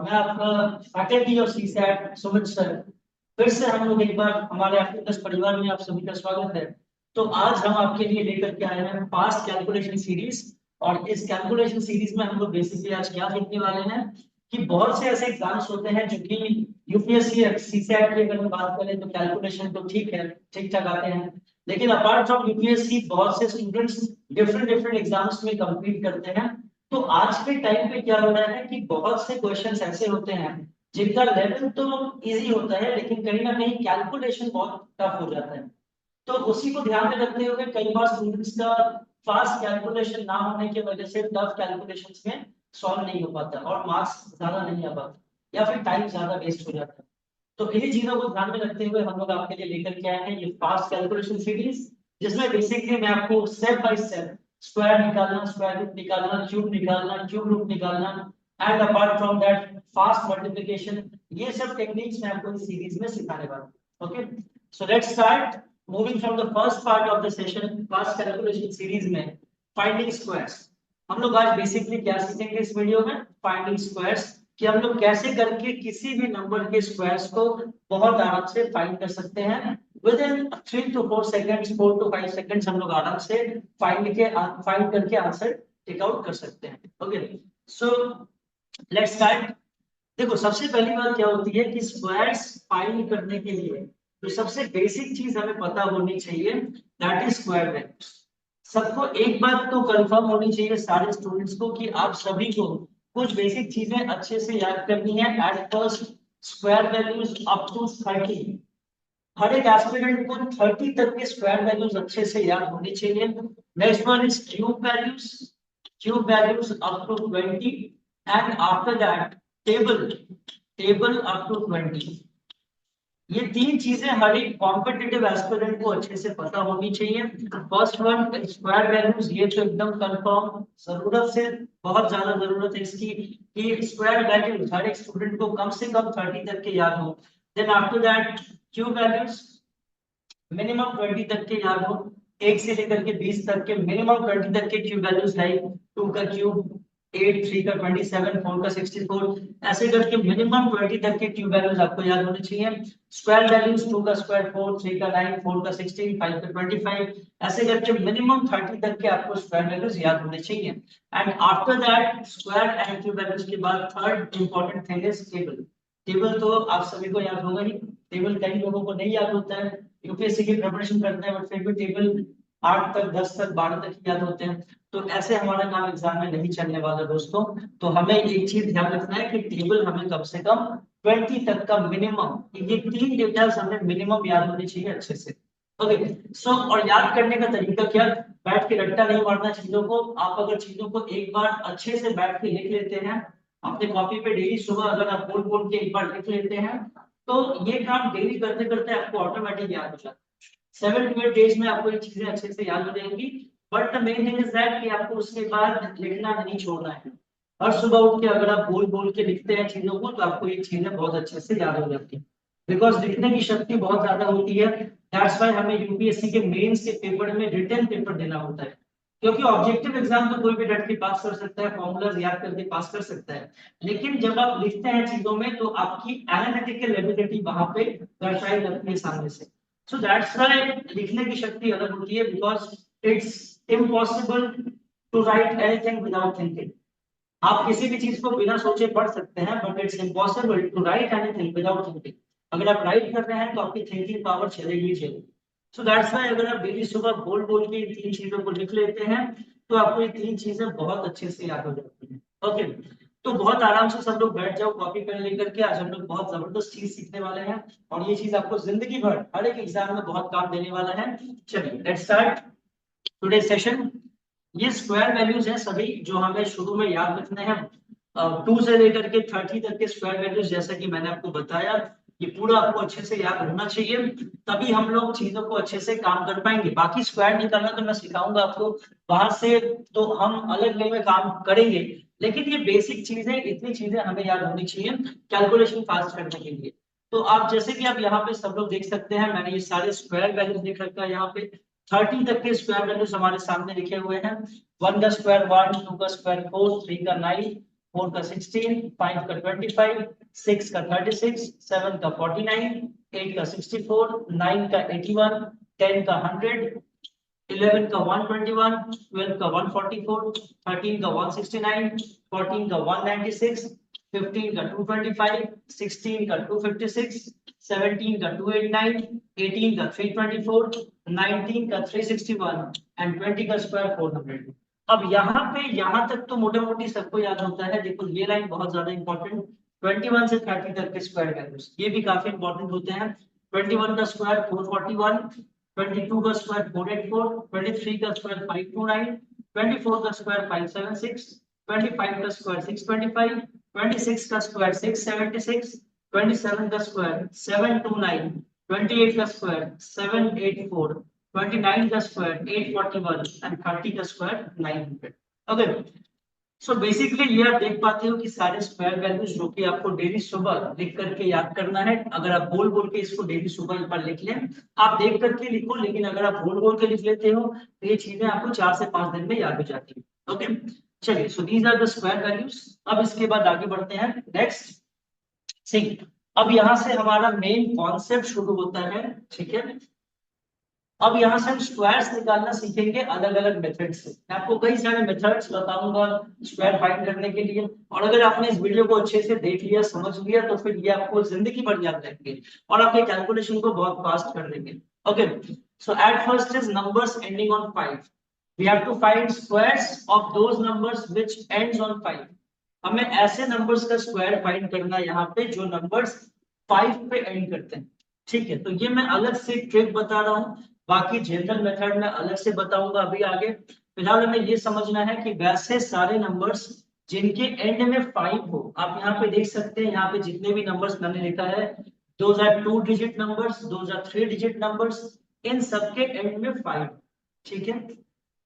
मैं आपका faculty of CSAT Sumit sir. फिर से हम लोग एक बार हमारे एप्टिट्यूड परिवार में आप सभी का स्वागत है। तो आज हम आपके लिए लेकर के आए हैं फास्ट कैलकुलेशन सीरीज। और इस कैलकुलेशन सीरीज में हम लोग बेसिकली आज क्या सीखने वाले हैं कि बहुत से ऐसे एग्जाम्स होते हैं जो कि यूपीएससी सीसैट की अगर हम बात करें तो कैलकुलेशन तो ठीक है, ठीक ठाक आते हैं। लेकिन अपार्ट फ्रॉम यूपीएससी बहुत से स्टूडेंट्स डिफरेंट डिफरेंट एग्जाम्स में कम्पीट करते हैं। तो आज के टाइम पे क्या हो रहा है कि बहुत से क्वेश्चंस ऐसे होते हैं जिनका लेवल तो इजी होता है लेकिन कहीं ना कहीं कैलकुलेशन बहुत टफ हो जाता है। तो उसी को ध्यान में रखते हुए कई बार स्टूडेंट्स का फास्ट कैलकुलेशन ना होने की वजह से टफ कैलकुलेशंस में सॉल्व नहीं हो पाता और मार्क्स ज्यादा नहीं आ पाते या फिर टाइम ज्यादा वेस्ट हो जाता है। तो इन्हीं चीजों को ध्यान में रखते हुए हम लोग आपके लिए लेकर के आए हैं ये फास्ट कैलकुलेशन सीरीज, जिसमें बेसिकली मैं आपको स्टेप बाय स्टेप स्क्वायर निकालना, स्क्वायर रूट निकालना, क्यूब रूट निकालना and apart from that fast multiplication, ये सब टेक्निक्स मैं आपको इस सीरीज में सिखाने वाला हूं। Okay, so let's start moving from the first part of the session fast calculation series में फाइंडिंग स्क्वायर्स। हम लोग आज बेसिकली क्या सीखेंगे इस वीडियो में? फाइंडिंग स्क्वायर्स, कि हम लोग कैसे करके किसी भी नंबर के स्क्वायर्स को बहुत आराम से फाइंड कर सकते हैं। With in 3 to 4 seconds, 4 to 5 seconds हम लोग आराम से फाइंड करके आंसर टेक आउट कर सकते हैं। Okay, so let's start. देखो, सबसे पहली बात क्या होती है कि स्क्वायर्स फाइंड करने के लिए तो सबसे बेसिक चीज हमें पता होनी चाहिए, दैट इज स्क्वायर वैल्यूज। सबको एक बात तो कंफर्म होनी चाहिए सारे स्टूडेंट्स को कि आप सभी को कुछ बेसिक चीजें अच्छे से याद करनी है। At first, square values up to 30। हर एक एस्पिरेंट को 30 तक के स्क्वायर वैल्यूज अच्छे से याद होनी चाहिए। Next one is cube values up to 20 and after that table up to 20। ये तीन चीजें हर एक कॉम्पिटिटिव एस्पिरेंट को अच्छे से पता होनी चाहिए। फर्स्ट वन स्क्वायर वैल्यूज, ये तो एकदम कंफर्म, जरूरत से बहुत ज्यादा जरूरत है इसकी कि स्क्वायर वैल्यूज हर एक स्टूडेंट को कम से कम 30 तक के याद हो। Then after that cube values minimum 20 तक के याद हो। 1 से लेकर के 20 तक के मिनिमम 20 तक के क्यूब वैल्यूज, लाइक 2 का क्यूब 8, 3 का 27, 4 का 64, ऐसे करके मिनिमम 20 तक के क्यूब वैल्यूज आपको याद होने चाहिए। स्क्वायर वैल्यूज 2 का स्क्वायर 4, 3 का 9, 4 का 16, 5 का 25, ऐसे करके मिनिमम 30 तक के आपको स्क्वायर वैल्यूज याद होने चाहिए। And after that square and cube values के बाद third important thing is table. Table तो आप सभी को याद होगा ही। टेबल कई लोगों को नहीं याद होता है, यूपीएससी की प्रिपरेशन करते हैं बट फिर भी टेबल 8 तक, 10 तक, 12 तक याद होते हैं। तो ऐसे हमारा काम एग्जाम में नहीं चलने वाला दोस्तों। तो हमें एक चीज ध्यान रखना है कि टेबल हमें कम से कम 20 तक का मिनिमम, ये तीन डिटेल्स हमें मिनिमम याद होनी चाहिए अच्छे से। ओके, सो और याद करने का तरीका क्या? बैठ के रट्टा नहीं मारना चीजों को। आप अगर चीजों को एक बार अच्छे से बैठ के लिख लेते हैं अपने कॉपी पे, डेली सुबह अगर आप बोल बोल के एक बार लिख लेते हैं तो ये काम डेली करते करते आपको ऑटोमेटिक याद हो जाता है। 7 to 8 डेज में आपको ये चीजें अच्छे से याद हो जाएंगी। But the main thing is that कि आपको उसके बाद लिखना नहीं छोड़ना है। हर सुबह उठ के अगर आप बोल बोल के लिखते हैं चीजों को तो आपको ये चीजें बहुत अच्छे से याद हो जाती है, बिकॉज लिखने की शक्ति बहुत ज्यादा होती है। दैट्स व्हाई हमें यूपीएससी के मेंस के पेपर में रिटन पेपर देना होता है, क्योंकि ऑब्जेक्टिव एग्जाम तो कोई भी डट के पास कर सकता है, फॉर्मूलाज याद करके पास कर सकता है, लेकिन जब आप लिखते हैं चीजों में तो आपकी एनालिटिकल एबिलिटी वहां पे दर्शाई जाती है सामने से। सो दैट्स व्हाई लिखने की शक्ति अलग होती है, because it's impossible to write anything without thinking. आप किसी भी चीज को बिना सोचे पढ़ सकते हैं but it's impossible to write anything without thinking. अगर आप राइट कर रहे हैं तो आपकी थिंकिंग पावर चलेगी ही चलेगी। सो दैट्स व्हाई अगर आप डेली सुबह बोल बोल के इन तीन चीजों को लिख लेते हैं तो आपको ये तीन चीजें बहुत अच्छे से याद हो जाती हैं। ओके, तो बहुत आराम से सब लोग बैठ जाओ कॉपी पेन लेकर के। आज हम लोग बहुत जबरदस्त चीज सीखने वाले हैं और ये चीज आपको जिंदगी भर हर एक एग्जाम में बहुत काम देने वाला है। चलिए लेट्स स्टार्ट टुडे सेशन। ये स्क्वायर वैल्यूज हैं सभी जो हमें शुरू में याद रखने हैं। 2 से लेकर के 30 तक के स्क्वायर वैल्यूज, जैसा कि मैंने आपको बताया, ये पूरा आपको अच्छे से याद होना चाहिए, तभी हम लोग चीजों को अच्छे से काम कर पाएंगे। बाकी स्क्वायर निकालना तो मैं सिखाऊंगा आपको वहां से, तो हम अलग वे में काम करेंगे, लेकिन ये बेसिक चीजें, इतनी चीजें हमें याद होनी चाहिए कैलकुलेशन फास्ट करने के लिए। तो आप जैसे कि आप यहाँ पे सब लोग देख सकते हैं, मैंने ये सारे स्क्वायर वैल्यूज लिख रखा है यहाँ पे। 30 तक के स्क्वायर वैल्यूज हमारे सामने लिखे हुए हैं। 1 का स्क्वायर 1, 2 का स्क्वायर 4, 3 का 9, 4 का 16, 5 का 25, 6 का 36, 7 का 49, 8 का 64, 9 का 81, 10 का 100, 11 का 121, 12 का 144, 13 का 169, 14 का 196, 15 का 225, 16 का 256, 17 का 289, 18 का 324, 19 का 361 एंड 20 का स्क्वायर 400। अब यहाँ तक तो मोटा मोटी सबको याद होता है। देखो ये लाइन बहुत ज्यादा इंपॉर्टेंट, 21 से 30 तक के स्क्वायर वैल्यूज ये भी काफी इंपॉर्टेंट होते हैं। 21 का स्क्वायर 441, 22 का स्क्वायर 484, 23 का स्क्वायर 529, 24 का स्क्वायर 576, 25 का स्क्वायर 625, 26 का स्क्वायर 676, 27 का स्क्वायर 729, 28 का स्क्वायर 784, 29 का स्क्वायर 841 एंड 30 का स्क्वायर 900। ओके, सो बेसिकली ये आप देख पाते हो कि सारे स्क्वायर वैल्यूज जो कि आपको डेली सुबह लिख करके याद करना है। अगर आप बोल बोल के इसको डेली सुबह एक बार लिख लें, आप देख करके लिखो, लेकिन अगर आप बोल बोल के लिख लेते हो तो ये चीजें आपको 4 से 5 दिन में याद हो जाती है। ओके, चलिए, so these are the square values. अब इसके बाद आगे बढ़ते हैं नेक्स्ट। सी, अब यहाँ से हमारा मेन कॉन्सेप्ट शुरू होता है, ठीक है। अब यहाँ से हम स्क्वायर्स निकालना सीखेंगे अलग अलग मेथड से। मैं आपको कई सारे मेथड्स बताऊंगा स्क्वायर फाइंड करने के लिए, और अगर आपने इस वीडियो को अच्छे से देख लिया, समझ लिया, तो फिर ये आपको जिंदगी भर याद रहेंगे और आपके कैलकुलेशन को बहुत फास्ट कर देंगे। Okay, so at first is numbers ending on 5। We have to find squares of those numbers which ends on 5। हमें ऐसे नंबर्स का स्क्वायर फाइंड करना है यहाँ पे जो नंबर्स 5 पे एंड करते हैं, ठीक है। तो ये मैं अलग से ट्रिक बता रहा हूँ, बाकी जनरल मेथड में अलग से बताऊंगा अभी आगे। फिलहाल हमें ये समझना है कि वैसे सारे नंबर्स जिनके एंड में 5 हो, आप यहाँ पे देख सकते हैं, यहाँ पे जितने भी नंबर्स मैंने लिखा है, those are 2 digit numbers, those are 3 digit numbers, इन सबके एंड में 5, ठीक है।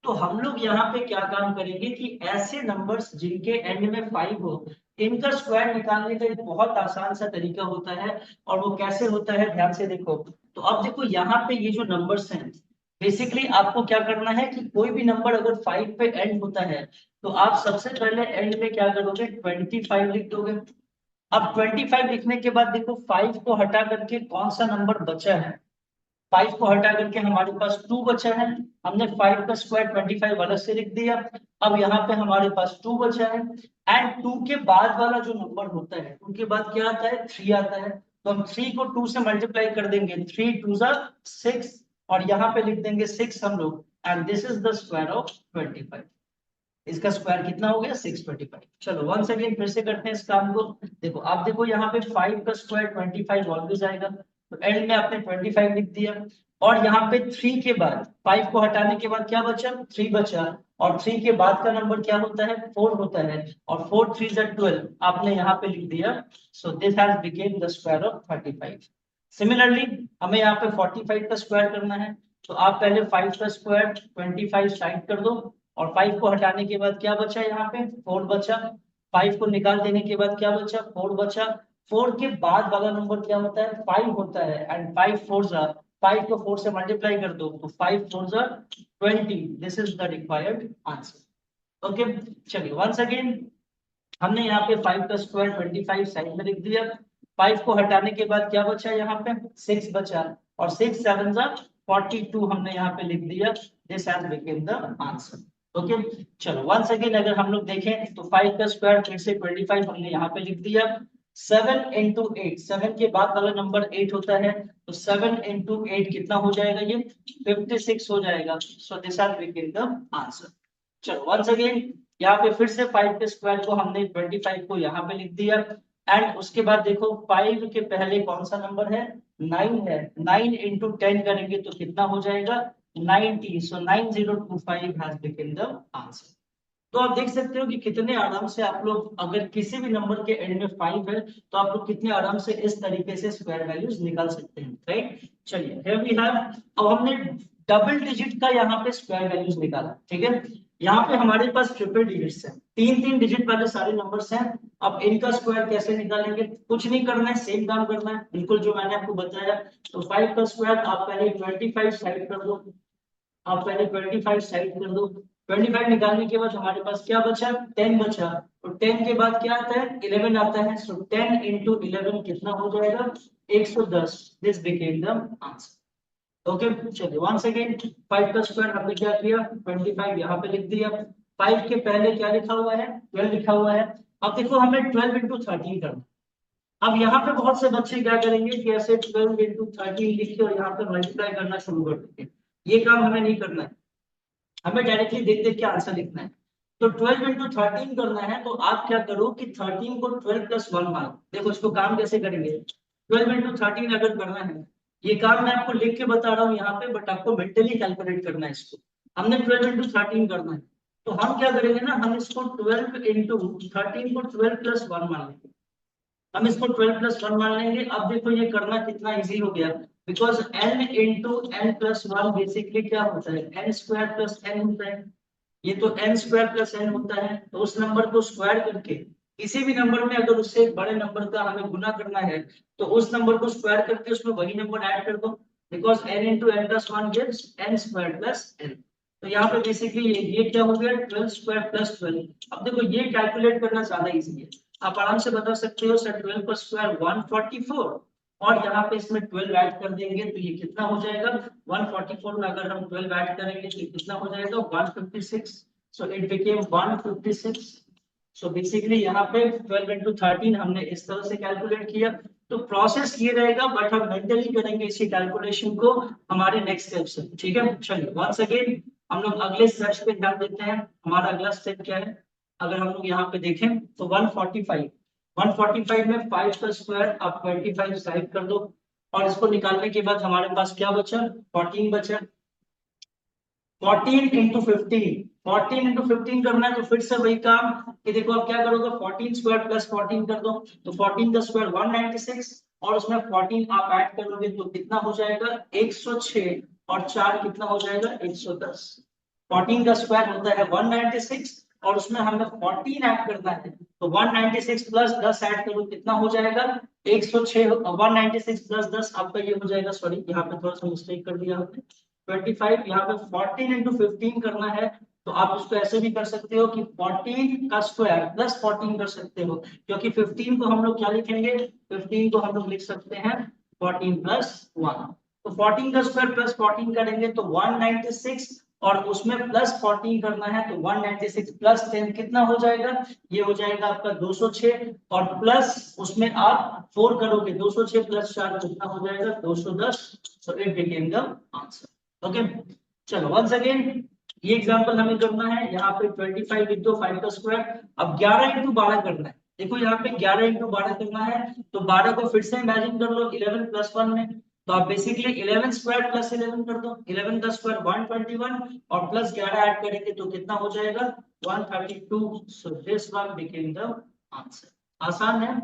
तो हम लोग यहाँ पे क्या काम करेंगे कि ऐसे नंबर्स जिनके एंड में 5 हो, इनका स्क्वायर निकालने का एक बहुत आसान सा तरीका होता है। और वो कैसे होता है, ध्यान से देखो। तो अब देखो यहाँ पे ये जो नंबर्स हैं, बेसिकली आपको क्या करना है कि कोई भी नंबर अगर 5 पे एंड होता है, तो आप सबसे पहले एंड में क्या करोगे, 25 लिख दोगे। अब 25 लिखने के बाद देखो 5 को हटा करके कौन सा नंबर बचा है, 5 को हटा करके हमारे पास 2 बचा है। हमने 5 का स्क्वायर 25 अलग से लिख दिया। अब यहाँ पे हमारे पास 2 बचा है, एंड 2 के बाद वाला जो नंबर होता है, 2 के बाद क्या आता है, 3 आता है। तो हम 3 को 2 से मल्टीप्लाई कर देंगे, 3 2 6, और यहाँ पे लिख देंगे 6 हम लोग, and this is the square of 25। इसका स्क्वायर कितना हो गया, 625। चलो वंस अगेन फिर से करते हैं इस काम को। देखो आप देखो यहाँ पे 5 का स्क्वायर 25 ऑलवेज आएगा, तो एंड में आपने 25 लिख दिया। और यहाँ पे 3 के बाद 5 को हटाने के बाद क्या बचा, 3 बचा, और 3 के बाद का नंबर क्या होता है, 4 होता है, और 4 3 12 आपने यहाँ पे लिख दिया। So this has become the square of 35। Similarly हमें यहाँ पे 45 का स्क्वायर करना है, तो आप पहले 5 का स्क्वायर 25 साइड कर दो, और 5 को हटाने के बाद क्या बचा, यहाँ पे 4 बचा। 5 को निकाल देने के बाद क्या बचा, 4 बचा। 4 के बाद वाला नंबर क्या होता है, 5 होता है, एंड 5 4 5 को 4 से मल्टीप्लाई कर दो, तो 5 4 20। This is the required answer. Okay, चलिए वंस अगेन हमने यहाँ पे 5 का स्क्वायर 25 साइड में लिख दिया। 5 को हटाने के बाद क्या बचा, यहाँ पे 6 बचा, और 6 7 42 हमने यहाँ पे लिख दिया। This has become the answer. Okay, चलो वंस अगेन अगर हम लोग देखें तो 5 का स्क्वायर फिर से 25 हमने यहाँ पे लिख दिया। 7 into 8, 7 के बाद वाला नंबर 8 होता है, तो 7 into 8 कितना हो जाएगा, ये 56 हो जाएगा। So this has become the answer. चलो वंस अगेन यहाँ पे फिर से 5 के स्क्वायर को हमने 25 को यहाँ पे लिख दिया, एंड उसके बाद देखो 5 के पहले कौन सा नंबर है, 9 है। 9 into 10 करेंगे तो कितना हो जाएगा, 90। सो 9025 हैज बिकम द आंसर। तो आप देख सकते हो कि कितने आराम से आप लोग, अगर किसी भी नंबर के एंड में 5 है, तो आप लोग कितने आराम से इस तरीके से स्क्वायर वैल्यूज निकाल सकते हैं, राइट। चलिए हियर वी हैव, अब हमने डबल डिजिट का यहाँ पे स्क्वायर वैल्यूज निकाला, ठीक है। यहाँ पे हमारे पास ट्रिपल डिजिट्स हैं, 3 डिजिट वाले सारे नंबर्स हैं। अब इनका स्क्वायर कैसे निकालेंगे, कुछ नहीं करना है, सेम काम करना है, बिल्कुल जो मैंने आपको बताया। तो 5 का स्क्वायर आप पहले 25 साइड कर दो, आप पहले 25 साइड कर दो, 25 निकालने के बाद हमारे पास क्या बचा, 10 बचा। तो 10 के बाद क्या आता है, 11 आता है। सो 10 इंटू 11 कितना हो जाएगा, 110। This became the answer. Okay चलिए वंस अगेन 5 का स्क्वायर हमने क्या किया, 25 यहाँ पे लिख दिया। 5 के पहले क्या लिखा हुआ है, 12 लिखा हुआ है। अब देखो हमें 12 इंटू 13 करना। अब यहाँ पे बहुत से बच्चे क्या करेंगे कि ऐसे 12 इंटू 13 लिख के और यहाँ पे मल्टीप्लाई करना शुरू कर देंगे। ये काम हमें नहीं करना है, हमें डायरेक्टली देख देख के आंसर लिखना है। तो 12 इंटू 13 करना है तो आप क्या करो कि 13 को 12 प्लस 1 मानो। देखो इसको काम कैसे करेंगे, 12 इंटू 13 अगर करना है, ये काम मैं आपको लिख के बता रहा हूँ यहाँ पे, बट आपको मेंटली कैलकुलेट करना है इसको। हमने 12 इंटू 13 करना है, तो हम क्या करेंगे ना, हम इसको 12 इंटू 13 को 12 प्लस 1 मान लेंगे। हम इसको 12 प्लस 1 मान लेंगे। अब देखो ये करना कितना इजी हो गया, because n into n plus 1 basically क्या होता है, एन स्क्वायर प्लस एन होता है। ये तो n स्क्वायर प्लस एन होता है, तो उस नंबर को स्क्वायर करके किसी भी नंबर में अगर उससे एक बड़े नंबर का हमें गुना करना है तो उस नंबर को स्क्वायर करके उसमें वही नंबर ऐड कर दो, because n into n plus 1 gives n square plus n। तो यहाँ पे बेसिकली ये क्या हो गया, 12 स्क्वायर प्लस 12। अब देखो ये कैलकुलेट करना ज्यादा इजी है, आप आराम से बता सकते हो सर 12 का स्क्वायर 144, और यहाँ पे इसमें 12 ऐड कर देंगे तो ये कितना हो जाएगा, 144 में अगर हम 12 ऐड करेंगे तो ये कितना हो जाएगा 156। So it became 156। So basically यहाँ पे 12 इंटू 13 हमने इस तरह से कैलकुलेट किया। तो प्रोसेस ये रहेगा, बट हम मेंटली करेंगे इसी कैलकुलेशन को हमारे नेक्स्ट स्टेप से। ठीक है चलिए वंस अगेन हम लोग अगले स्टेप्स पे ध्यान देते हैं। हमारा अगला स्टेप क्या है, अगर हम लोग यहाँ पे देखें तो 145, 145 में 5 का स्क्वायर आप 25 साइड कर दो, और इसको निकालने के बाद हमारे पास क्या बचा, 14 बचा। 14 इंटू 15, 14 इंटू 15 करना है तो फिर से वही काम कि देखो आप क्या करोगे, 14 स्क्वायर प्लस 14 कर दो, तो 14 का स्क्वायर 196, और उसमें 14 आप ऐड करोगे तो कितना हो जाएगा 106, और 4 कितना हो जाएगा 110। 14 का स्क्वायर होता है 196, और उसमें हमें 14 ऐड करना है, तो 196 प्लस 10 ऐड करो कितना हो जाएगा 106। 196 प्लस 10 आपका ये हो जाएगा, सॉरी यहाँ पे थोड़ा सा मिस्टेक कर दिया आपने, 25। यहाँ पे 14 इंटू 15 करना है, तो आप उसको ऐसे भी कर सकते हो कि 14 का स्क्वायर प्लस 14 कर सकते हो, क्योंकि 15 को हम लोग क्या लिखेंगे, 15 को हम लोग लिख सकते हैं 14 प्लस 1। तो 14 का स्क्वायर प्लस 14 करेंगे तो 196, और उसमें प्लस 14 करना है तो 196 प्लस 10 कितना हो जाएगा, ये हो जाएगा आपका 206, और प्लस उसमें आप 4 करोगे, 206 प्लस 4 कितना हो जाएगा 210। So it became the answer. Okay चलो वंस अगेन ये एग्जांपल हमें करना है, यहाँ पे 25 लिख दो 5 का स्क्वायर। अब 11 इंटू 12 करना है, देखो यहाँ पे 11 इंटू 12 करना है, तो 12 को फिर से इमेजिन कर लो 11 प्लस 1 में, तो आप बेसिकली 11 स्क्वायर प्लस 11 कर दो, 11 का स्क्वायर 121, और प्लस 11 ऐड करेंगे तो कितना हो जाएगा 132। So this one became the answer. आसान है,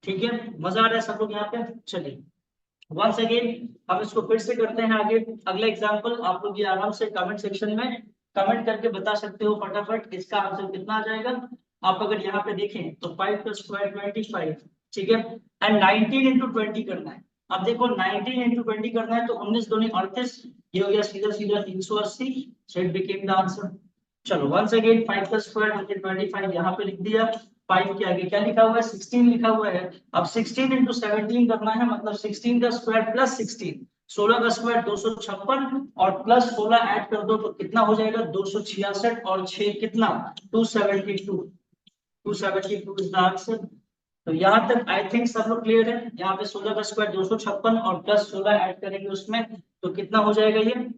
ठीक है, मजा आ रहा है सब लोग यहाँ पे। चलिए वंस अगेन हम इसको फिर से करते हैं आगे। अगला एग्जांपल आप लोग ये आराम से कमेंट सेक्शन में कमेंट करके बता सकते हो फटाफट इसका आंसर कितना आ जाएगा। आप अगर यहाँ पे देखें तो 5 का स्क्वायर 25, ठीक है, एंड 19 इंटू 20 करना है। अब देखो 19 इंटू 20 करना है तो 19 दूनी 38, ये हो गया सीधा सीधा 380। So it became the answer. चलो वंस अगेन 5 का स्क्वायर हमने 25 यहाँ पे लिख दिया, 5 के आगे क्या लिखा हुआ है 16 लिखा हुआ है। अब 16 इंटू 17 करना है, मतलब 16 का स्क्वायर प्लस 16, 16 का स्क्वायर 256, और प्लस 16 ऐड कर दो तो कितना हो जाएगा 266, और 6 कितना 272। 272 इज द आंसर। तो यहाँ तक आई थिंक सब लोग क्लियर है। यहाँ पे 16 का स्क्वायर 256 और प्लस 16 ऐड करेंगे उसमें तो कितना हो जाएगा ये,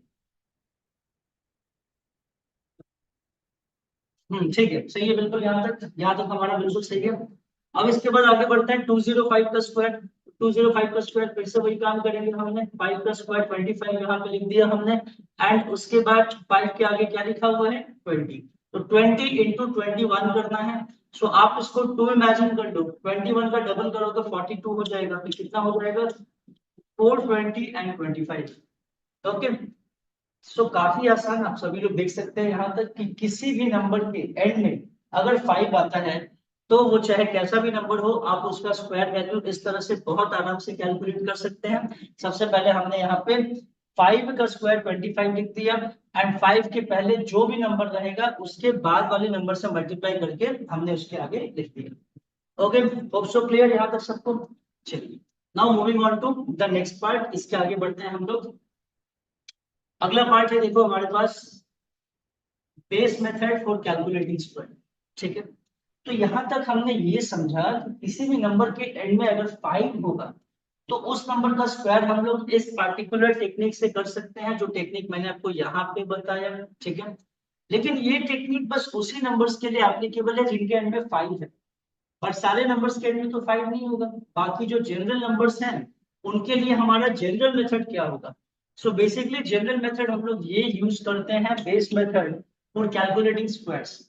ठीक है सही है बिल्कुल, यहाँ तक हमारा बिल्कुल सही है। अब इसके बाद आगे बढ़ते हैं 205 का स्क्वायर। 205 का स्क्वायर फिर से वही काम करेंगे, हमने 5 का स्क्वायर 25 यहाँ पे लिख दिया हमने, एंड उसके बाद 5 के आगे क्या लिखा हुआ है 20, तो 20 इंटू 21 करना है। सो आप इसको 2 इमेजिन कर लो, 21 का डबल करोगे 42 हो जाएगा, तो कितना हो जाएगा 420 एंड 25। ओके सो काफी आसान, आप सभी लोग देख सकते हैं यहाँ तक कि किसी भी नंबर के एंड में अगर 5 आता है तो वो चाहे कैसा भी नंबर हो, आप उसका स्क्वायर वैल्यू इस तरह से बहुत आराम से कैलकुलेट कर सकते हैं। सबसे पहले हमने यहाँ पे 5 का स्क्वायर 25 लिख दिया, एंड 5 के पहले जो भी नंबर रहेगा उसके बाद वाले नंबर से मल्टीप्लाई करके हमने उसके आगे लिख दिया। ओके, होप सो क्लियर यहाँ तक सबको। चलिए, now moving on to the next part, इसके आगे बढ़ते हैं हम लोग। अगला पार्ट है, देखो हमारे पास base method for calculating square. ठीक है, तो यहां तक हमने ये समझा कि किसी भी नंबर के एंड में अगर 5 होगा तो उस नंबर का स्क्वायर हम लोग इस पार्टिकुलर टेक्निक से कर सकते हैं, जो टेक्निक मैंने आपको यहाँ पे बताया। ठीक है, लेकिन ये टेक्निक बस उसी नंबर्स के लिए एप्लीकेबल है जिनके एंड में 5 है, और सारे नंबर्स के एंड में तो 5 नहीं होगा। बाकी जो जनरल नंबर्स हैं उनके लिए हमारा जनरल मेथड क्या होगा? सो बेसिकली जनरल मेथड हम लोग ये यूज करते हैं, base method for calculating squares.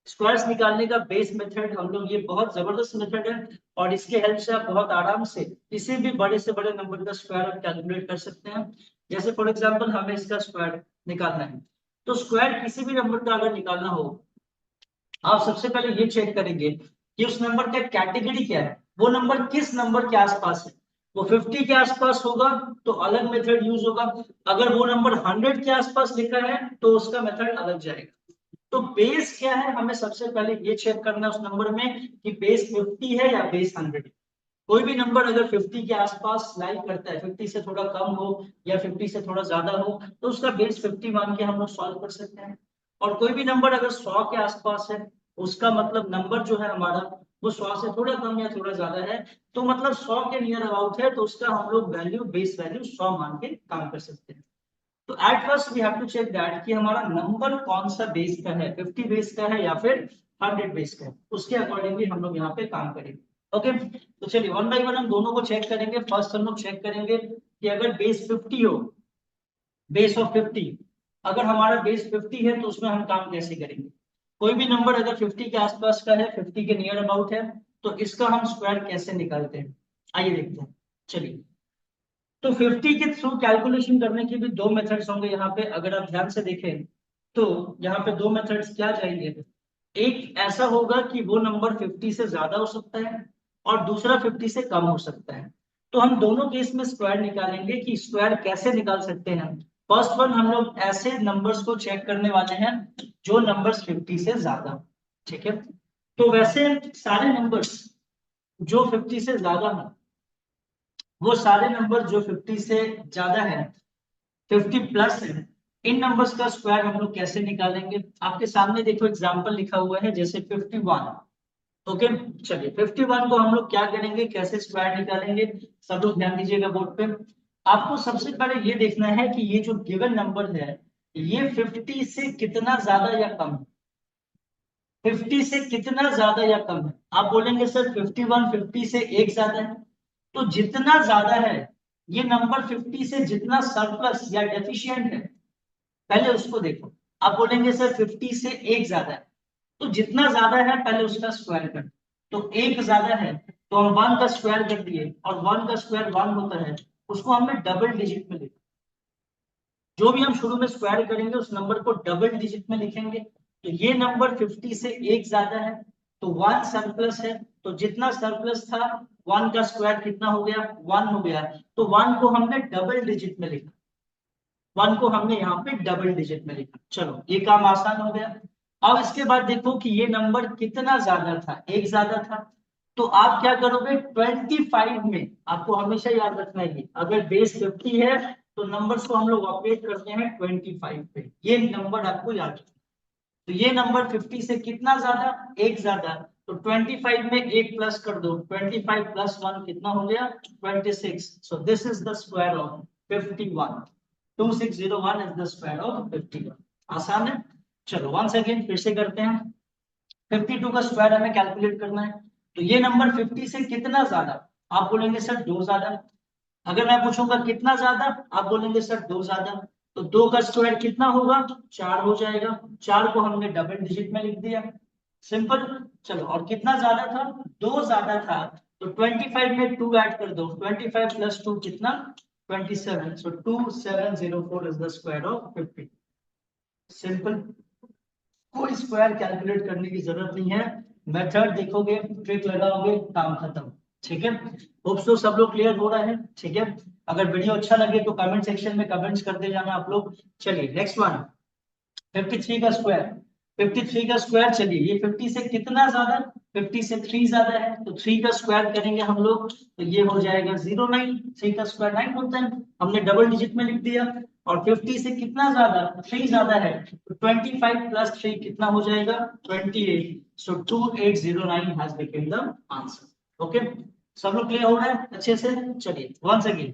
Squares निकालने का बेस मेथड हम लोग, ये बहुत जबरदस्त मेथड है, और इसके हेल्प से आप बहुत आराम से किसी भी बड़े से बड़े नंबर का स्क्वायर आप कैलकुलेट कर सकते हैं। जैसे फॉर एग्जांपल हमें इसका स्क्वायर निकालना है, तो स्क्वायर किसी भी नंबर का अगर निकालना हो, आप सबसे पहले ये चेक करेंगे कि उस नंबर का कैटेगरी क्या है, वो नंबर किस नंबर के आसपास है। वो 50 के आसपास होगा तो अलग मेथड यूज होगा, अगर वो नंबर 100 के आसपास लिखा है तो उसका मेथड अलग जाएगा। तो बेस क्या है, हमें सबसे पहले ये चेक करना है उस नंबर में कि बेस 50 है या बेस 100। कोई भी नंबर अगर 50 के आसपास लाई करता है, 50 से थोड़ा कम हो या 50 से थोड़ा ज्यादा हो, तो उसका बेस 50 मान के हम लोग सॉल्व कर सकते हैं। और कोई भी नंबर अगर 100 के आसपास है, उसका मतलब नंबर जो है हमारा वो 100 से थोड़ा कम या थोड़ा ज्यादा है, तो मतलब 100 के नियर अबाउट है, तो उसका हम लोग वैल्यू, बेस वैल्यू 100 मान के काम कर सकते हैं। तो at first we have to check that कि हमारा नंबर कौन सा बेस का है, 50 बेस का है या फिर 100 बेस का है, उसके अकॉर्डिंगली हम लोग यहाँ पे काम करेंगे। ओके, तो चलिए वन बाय वन हम दोनों को चेक करेंगे। फर्स्ट हम लोग चेक करेंगे कि अगर बेस 50 हो, बेस ऑफ 50, अगर हमारा बेस 50 है तो उसमें हम काम कैसे करेंगे। कोई भी नंबर अगर 50 के आसपास का है, 50 के नियर अबाउट है, तो इसका हम स्क्वायर कैसे निकालते हैं, आइए देखते हैं। चलिए, तो 50 के थ्रू कैलकुलेशन करने के भी दो मेथड्स होंगे यहाँ पे, अगर आप ध्यान से देखें तो यहाँ पे दो मेथड्स क्या जाएंगे। एक ऐसा होगा कि वो नंबर 50 से ज्यादा हो सकता है, और दूसरा 50 से कम हो सकता है। तो हम दोनों केस में स्क्वायर निकालेंगे कि स्क्वायर कैसे निकाल सकते हैं। फर्स्ट वन, हम लोग ऐसे नंबर्स को चेक करने वाले हैं जो नंबर्स 50 से ज्यादा। ठीक है, तो वैसे सारे नंबर्स जो 50 से ज्यादा है, वो सारे नंबर जो 50 से ज्यादा है, 50 प्लस है, इन नंबर्स का स्क्वायर हम लोग कैसे निकालेंगे। आपके सामने देखो एग्जांपल लिखा हुआ है, जैसे 51। ओके, चलिए 51 को हम लोग क्या करेंगे, कैसे स्क्वायर निकालेंगे, सब लोग ध्यान दीजिएगा बोर्ड पे। आपको सबसे पहले ये देखना है कि ये जो गिवन नंबर है, ये 50 से कितना ज्यादा या कम है। 50 से कितना ज्यादा या कम है, आप बोलेंगे सर 51 50 से एक ज्यादा है। तो जितना ज्यादा है, ये नंबर 50 से जितना सरप्लस या डेफिशिएंट है, पहले उसको देखो। आप बोलेंगे सर 50 से एक ज्यादा है, तो जितना ज्यादा है पहले उसका स्क्वायर कर। तो एक ज्यादा है तो हम 1 का स्क्वायर कर दिए, और 1 का स्क्वायर 1 होता है, उसको हमने डबल डिजिट में लिखा। जो भी हम शुरू में स्क्वायर करेंगे उस नंबर को डबल डिजिट में लिखेंगे। तो ये नंबर 50 से एक ज्यादा है, तो 1 सरप्लस है, तो जितना सरप्लस था 1 का स्क्वायर कितना हो गया, 1 हो गया, तो 1 को हमने डबल डिजिट में लिखा। 1 को हमने यहाँ पे डबल डिजिट में लिखा। चलो ये काम आसान हो गया। अब इसके बाद देखो कि ये नंबर कितना ज्यादा था, एक ज्यादा था, तो आप क्या करोगे, 25 में, आपको हमेशा याद रखना है अगर बेस 50 है तो नंबर्स को हम लोग ऑपरेट करते हैं 25 पे, ये नंबर आपको याद रखना। तो ये नंबर 50 से कितना ज्यादा, एक ज्यादा, तो 25 में एक प्लस कर दो, 25 प्लस 1 कितना हो गया, 26। So this is the square of 51। 2601 is the square of 51। आसान है। चलो वंस अगेन फिर से करते हैं। 52 का स्क्वायर हमें कैलकुलेट करना है, तो ये नंबर 50 से कितना ज्यादा, आप बोलेंगे सर 2 ज्यादा। अगर मैं पूछूंगा कितना ज्यादा, आप बोलेंगे सर 2 ज्यादा। तो 2 का स्क्वायर कितना होगा, 4 हो जाएगा। 4 को हमने डबल डिजिट में लिख दिया, सिंपल। चलो, और कितना ज्यादा था, 2 ज्यादा था, तो 25 में 2 ऐड कर दो, 25 प्लस 2 कितना, 27। सो 2704 is the square of 50। Simple, कोई स्क्वायर कैलकुलेट करने की जरूरत नहीं है, मेथड देखोगे, ट्रिक लगाओगे, काम खत्म। ठीक है, होप सो सब लोग क्लियर हो रहा है। ठीक है, अगर वीडियो अच्छा लगे तो कमेंट सेक्शन में कमेंट्स करते जाना आप लोग। चलिए नेक्स्ट वन, 53 का स्क्वायर। 53 का स्क्वायर, चलिए ये 50 से कितना ज्यादा, 50 से 3 ज्यादा है, तो 3 का स्क्वायर करेंगे हम लोग तो ये हो जाएगा 09। 3 का स्क्वायर 9 होता है, हमने डबल डिजिट में लिख दिया। और 50 से कितना ज्यादा, 3 ज्यादा है, तो 25 प्लस 3 कितना हो जाएगा, 28। सो 2809 has become the answer. Okay, सब लोग क्लियर हो रहा है अच्छे से। चलिए वंस अगेन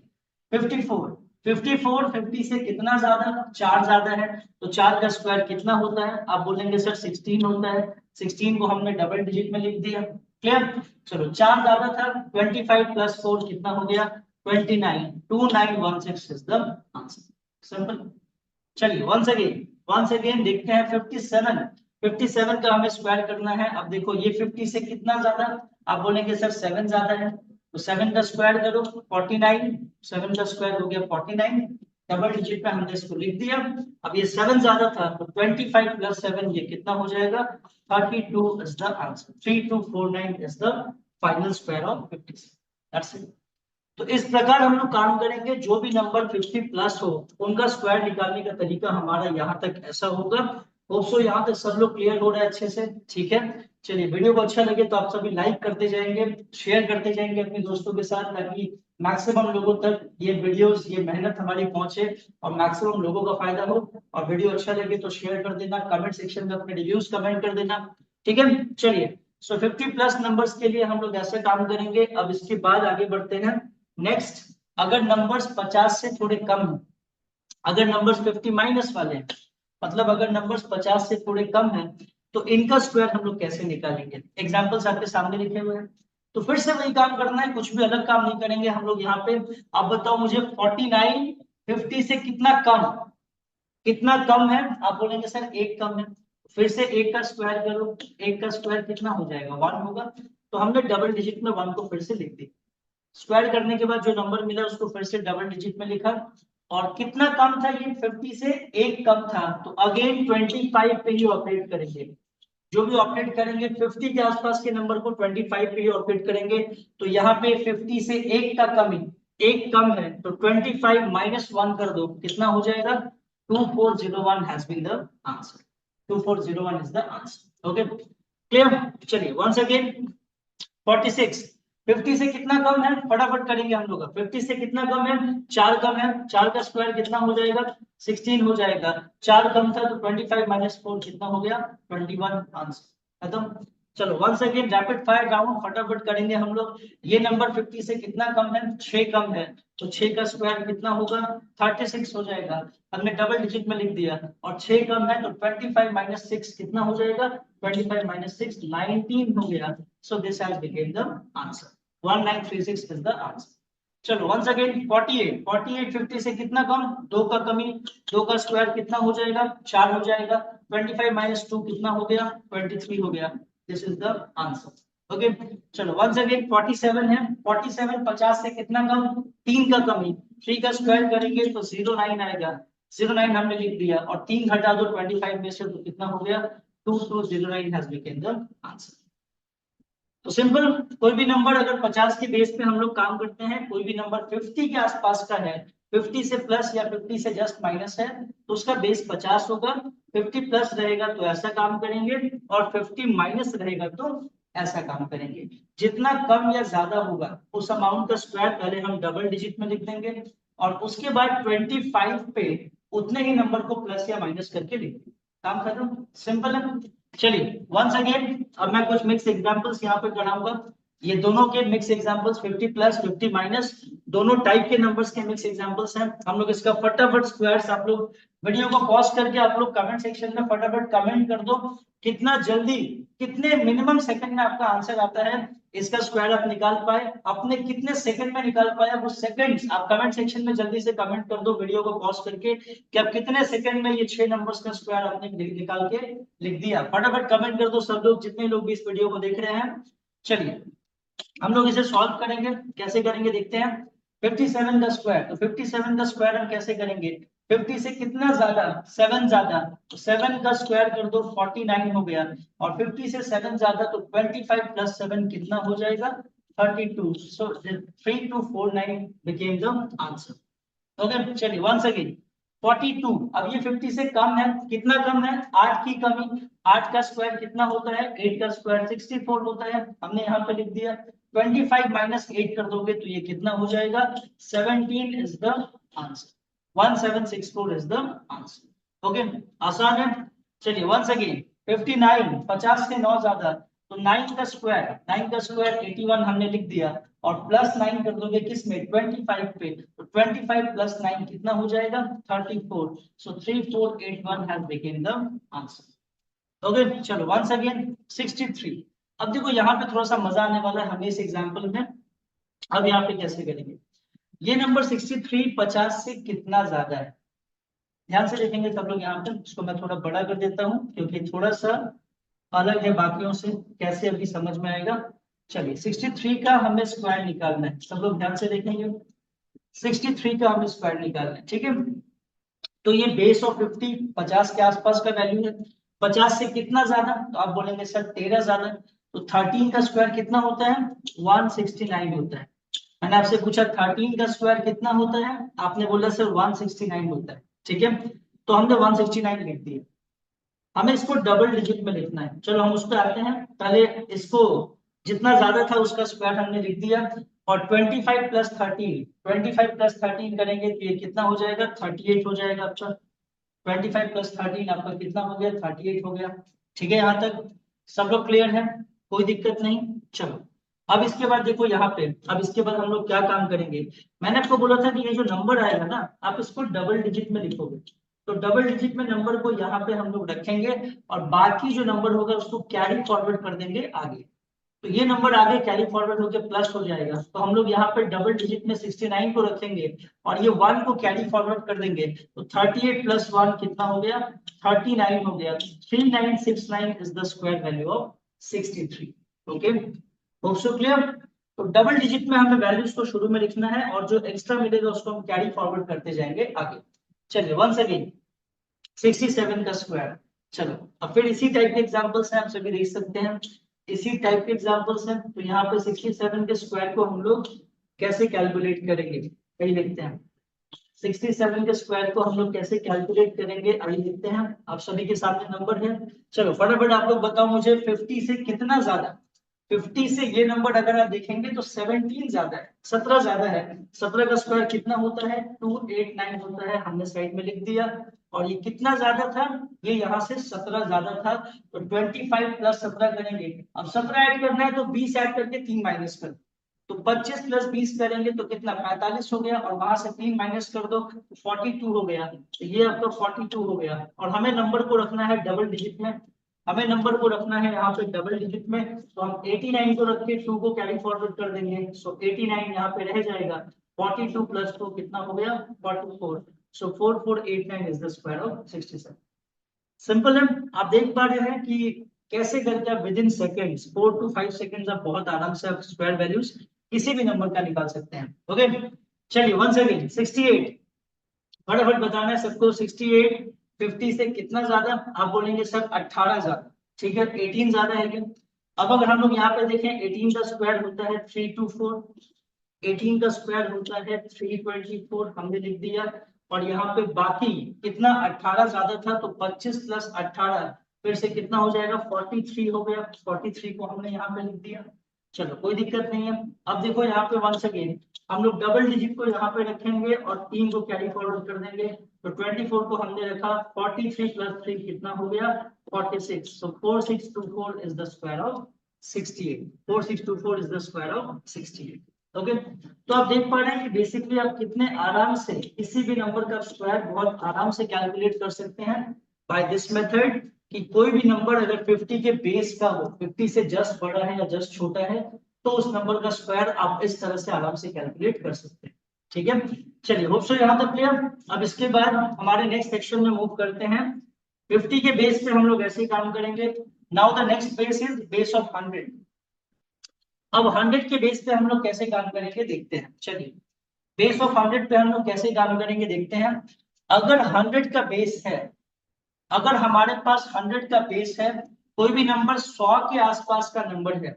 54। 54 50 से कितना ज्यादा, 4 ज्यादा है, तो 4 का स्क्वायर कितना होता है, आप बोलेंगे सर 16 होता है। 16 को हमने डबल डिजिट में लिख दिया। क्लियर, चलो 4 ज्यादा था, 25 प्लस 4 कितना हो गया, 29। 2916 इज द आंसर, सिंपल। चलिए वंस अगेन देखते हैं 57। 57 का हमें स्क्वायर करना है। अब देखो ये 50 से कितना ज्यादा, आप बोलेंगे सर 7 ज्यादा है, तो 7 का स्क्वायर करो 49। 7 का स्क्वायर हो गया 49, डबल डिजिट पे हमने इसको लिख दिया। अब ये 7 ज्यादा था, तो 25 प्लस 7 ये कितना हो जाएगा, 32 is the answer. 3249 is the final square of 57। That's it. तो इस प्रकार हम लोग काम करेंगे, जो भी नंबर 50 प्लस हो उनका स्क्वायर निकालने का तरीका हमारा यहाँ तक ऐसा होगा। होप्सो यहाँ तक सब लोग क्लियर हो रहा है अच्छे से, ठीक है। चलिए वीडियो को अच्छा लगे तो आप सभी लाइक करते जाएंगे, शेयर करते जाएंगे अपने दोस्तों के साथ, ताकि मैक्सिमम लोगों तक ये वीडियोस, ये मेहनत हमारी पहुंचे और मैक्सिमम लोगों का फायदा हो। और वीडियो अच्छा लगे तो शेयर कर देना, कमेंट सेक्शन में अपने रिव्यूज कमेंट कर देना, ठीक है। चलिए सो 50 प्लस नंबर्स के लिए हम लोग ऐसे काम करेंगे। अब इसके बाद आगे बढ़ते हैं। नेक्स्ट, अगर नंबर्स 50 से थोड़े कम हैं, अगर नंबर्स 50 माइनस वाले हैं, मतलब अगर नंबर्स 50 से थोड़े कम हैं, तो इनका स्क्वायर हम लोग कैसे निकालेंगे। एग्जांपल्स आपके सामने लिखे हुए हैं, तो फिर से वही काम करना है, कुछ भी अलग काम नहीं करेंगे हम लोग यहाँ पे। आप बताओ मुझे 49 50 से कितना कम, कितना कम है, आप बोलेंगे सर एक कम है। फिर से एक का स्क्वायर करो, एक का स्क्वायर कितना हो जाएगा, 1 होगा। तो हमने डबल डिजिट में 1 को फिर से लिख दिया। स्क्वायर करने के बाद जो नंबर मिला उसको फिर से डबल डिजिट में लिखा। और कितना कम था ये, 50 से एक कम था, तो अगेन 25 पे ही ऑपरेट करेंगे। जो भी ऑपरेट करेंगे 50 के आसपास के नंबर को 25 पे ही ऑपरेट करेंगे। तो यहाँ पे 50 से एक का कमी, एक कम है, तो 25 माइनस 1 कर दो, कितना हो जाएगा, 2401 has been the answer. 2401 is the answer. Okay clear. चलिए वंस अगेन 46। 50 से कितना कम है, फटाफट करेंगे हम लोग। 50 से कितना कम है, 4 कम है, 4 का स्क्वायर कितना हो जाएगा, 16 हो जाएगा। 4 कम था तो 25 माइनस 4 कितना हो गया, 21 आंसर खत्म। चलो once again rapid fire round, फटाफट करेंगे हम लोग। ये नंबर 50 से कितना कम है, 6 कम है, तो 6 का स्क्वायर कितना होगा, 36 हो जाएगा। हमने डबल डिजिट में लिख दिया। और 6 कम है तो 25 माइनस 6 कितना हो जाएगा, 25 माइनस 6 19 हो गया। So this has become the answer. 1936 is the answer. चलो once again 48। 48 50 से कितना कम, 2 का कमी, 2 का स्क्वायर कितना हो जाएगा, 4 हो जाएगा। 25 माइनस 2 कितना हो गया, 23 हो गया। This is the answer. Okay, चलो once again 47 है। 47 50 से कितना कम, 3 का कमी, 3 का स्क्वायर करेंगे तो 09 आएगा। 09 हमने लिख दिया और 3 घटा दो 25 में से तो कितना हो गया, 2209 has become the answer. तो सिंपल, कोई भी नंबर अगर 50 के बेस पे हम लोग काम करते हैं, कोई भी नंबर 50 के आसपास का है, 50 से प्लस या 50 से जस्ट माइनस है, तो उसका बेस 50 होगा। 50 प्लस रहेगा तो ऐसा काम करेंगे, और 50 माइनस रहेगा तो ऐसा काम करेंगे। जितना कम या ज्यादा होगा उस अमाउंट का स्क्वायर पहले हम डबल डिजिट में लिख देंगे, और उसके बाद 25 पे उतने ही नंबर को प्लस या माइनस करके लिख देंगे, काम खत्म, सिंपल है। चलिए वंस अगेन अब मैं कुछ मिक्स एग्जांपल्स यहाँ पे कराऊंगा। ये दोनों के मिक्स एग्जांपल्स 50 प्लस 50 माइनस दोनों टाइप के नंबर्स के मिक्स एग्जांपल्स हैं। हम लोग इसका फटाफट स्क्वायर्स, आप लोग वीडियो को पॉज करके आप लोग कमेंट सेक्शन में फटाफट कमेंट कर दो, कितना जल्दी, कितने मिनिमम सेकंड में आपका आंसर आता है, इसका स्क्वायर आप निकाल पाए, अपने कितने सेकंड में निकाल पाया वो सेकंड्स आप कमेंट सेक्शन में जल्दी से कमेंट कर दो वीडियो को पॉज करके, कि आप कितने सेकंड में ये 6 नंबर्स का स्क्वायर आपने निकाल के लिख दिया। फटाफट कमेंट कर दो सब लोग, जितने लोग भी इस वीडियो को देख रहे हैं। चलिए हम लोग इसे सॉल्व करेंगे, कैसे करेंगे देखते हैं। 57 का स्क्वायर, तो 57 का स्क्वायर हम कैसे करेंगे, 50 से कितना ज्यादा, 7 ज्यादा, तो 7 का स्क्वायर कर दो 49 हो गया। और 50 से 7 ज्यादा तो 25 प्लस 7 कितना हो जाएगा, 32. So the 3249 became the answer. Okay चलिए वंस अगेन 42. अब ये 50 से कम है, कितना कम है? 8 की कमी। 8 का स्क्वायर कितना होता है? 8 का स्क्वायर 64 होता है, हमने यहाँ पे लिख दिया। 25 माइनस 8 कर दोगे तो ये कितना हो जाएगा? 17 is the answer. 1764 is the answer. Okay आसान है। चलिए वंस अगेन 59. 50 से 9 ज्यादा, तो 9 का स्क्वायर 81 हमने लिख दिया, और प्लस 9 कर दोगे किस में? 25 पे, तो 25 प्लस 9 कितना हो जाएगा? 34. सो 3481 has become the answer. Okay चलो वंस अगेन 63. अब देखो यहाँ पे थोड़ा सा मजा आने वाला है हमें इस एग्जांपल में। अब यहाँ पे कैसे करेंगे ये नंबर 63 50 से कितना ज्यादा है? ध्यान से देखेंगे सब लोग। यहाँ पे इसको मैं थोड़ा बड़ा कर देता हूँ क्योंकि थोड़ा सा अलग है बाकियों से, कैसे अभी समझ में आएगा। चलिए 63 का हमें स्क्वायर निकालना है, सब लोग ध्यान से देखेंगे। 63 का हमें स्क्वायर निकालना है, ठीक है। तो ये बेस ऑफ 50 50 के आसपास का वैल्यू है। 50 से कितना ज्यादा? तो आप बोलेंगे सर 13 ज्यादा। तो 13 का स्क्वायर कितना होता है? 169 होता है। मैंने आपसे पूछा 13 का स्क्वायर कितना होता है, आपने बोला सर 169 होता है, ठीक है। तो हमने 169 लिख दिया। हमें इसको डबल डिजिट में लिखना है, चलो हम उस पर आते हैं। पहले इसको जितना ज्यादा था उसका स्क्वायर हमने लिख दिया, और 25 प्लस 13 करेंगे तो ये कितना हो जाएगा? 38 हो जाएगा आपका। 25 प्लस 13 आपका कितना हो गया? 38 हो गया। ठीक है, यहाँ तक सब लोग क्लियर है? कोई दिक्कत नहीं। चलो अब इसके बाद देखो यहाँ पे, अब इसके बाद हम लोग क्या काम करेंगे। मैंने आपको बोला था कि ये जो नंबर आएगा ना, आप इसको डबल डिजिट में लिखोगे। तो डबल डिजिट में नंबर को यहाँ पे हम लोग रखेंगे, और बाकी जो नंबर होगा उसको कैरी फॉरवर्ड कर देंगे आगे। तो ये नंबर आगे कैरी फॉरवर्ड होकर प्लस हो जाएगा, तो हम लोग यहाँ पे डबल डिजिट में 69 को रखेंगे, और ये 1 को कैरी फॉरवर्ड कर देंगे। तो 38 प्लस 1 कितना हो गया? 39 हो गया। 3969 is the square value of 63। Okay hope so clear. तो डबल डिजिट में हमें वैल्यूज को शुरू में लिखना है, और जो एक्स्ट्रा मिलेगा उसको हम कैरी फॉरवर्ड करते जाएंगे आगे। चलिए वंस अगेन 67 का स्क्वायर। चलो अब फिर इसी टाइप के एग्जांपल्स हैं, आप सभी देख सकते हैं। इसी टाइप के एग्जांपल्स हैं। तो यहाँ पे 67 के स्क्वायर को हम लोग कैसे कैलकुलेट करेंगे, यही देखते हैं। 67 के स्क्वायर को हम लोग कैसे कैलकुलेट करेंगे, आइए देखते हैं। आप सभी के सामने नंबर है। चलो फटाफट आप लोग बताओ मुझे 50 से कितना ज्यादा। 50 से ये नंबर अगर आप देखेंगे तो 17 ज्यादा है, 17 ज्यादा है। 17 का स्क्वायर कितना होता है? 289 होता है, हमने साइड में लिख दिया। और ये कितना ज्यादा था? ये यहाँ से 17 ज्यादा था। तो 25 प्लस 17 करेंगे। अब 17 ऐड करना है तो 20 ऐड करके 3 माइनस कर, तो 25 प्लस 20 करेंगे तो कितना? 45 हो गया, और वहां से 3 माइनस कर दो तो 42 हो गया। तो ये आपका 42 हो गया, और हमें नंबर को रखना है डबल डिजिट में। हमें नंबर को रखना है यहाँ पे डबल डिजिट में, तो हम 89 को रख के 2 को कैरी फॉरवर्ड कर देंगे। सो 89 यहाँ पे रह जाएगा। 42 प्लस 2 कितना हो गया? 44। सो 4489 is the square of 67। Simple है। आप देख पा रहे हैं कि कैसे करके आप with in seconds 4 to 5 seconds आप बहुत आराम से आप स्क्वायर वैल्यूज किसी भी नंबर का निकाल सकते हैं। ओके चलिए वंस अगेन 68। फटाफट बताना है सबको। 68 50 से कितना ज्यादा? आप बोलेंगे सर 18 ज्यादा। ठीक है 18 ज्यादा है क्या? अब अगर हम लोग यहाँ पे देखें 18 का स्क्वायर होता है 324। 18 का स्क्वायर होता है 324, हमने लिख दिया। और यहाँ पे बाकी कितना? 18 ज्यादा था, तो 25 प्लस 18 फिर से कितना हो जाएगा? 43 हो गया। 43 को हमने यहाँ पे लिख दिया। चलो कोई दिक्कत नहीं है। अब देखो यहाँ पे वंस अगेन हम लोग डबल डिजिट को यहाँ पे रखेंगे, और 3 को कैरी फॉरवर्ड कर देंगे। तो 24 को हमने रखा। 43 प्लस 3 कितना हो गया? 46। सो 4624 is the square of 68। 4624 is the square of 68। Okay तो आप देख पा रहे हैं कि बेसिकली आप कितने आराम से किसी भी नंबर का स्क्वायर बहुत आराम से कैलकुलेट कर सकते हैं बाय दिस मेथड। कि कोई भी नंबर अगर 50 के बेस का हो, 50 से जस्ट बड़ा है या जस्ट छोटा है, तो उस नंबर का स्क्वायर आप इस तरह से आराम से कैलकुलेट कर सकते हैं। ठीक है चलिए होप सो यहाँ तक क्लियर। अब इसके बाद हमारे नेक्स्ट सेक्शन में मूव करते हैं। 50 के बेस पे हम लोग ऐसे ही काम करेंगे। Now the next base is base of 100। अब 100 के बेस पे हम लोग कैसे काम करेंगे देखते हैं। चलिए बेस ऑफ 100 पे हम लोग कैसे काम करेंगे देखते हैं। अगर 100 का बेस है, अगर हमारे पास 100 का बेस है, कोई भी नंबर 100 के आसपास का नंबर है,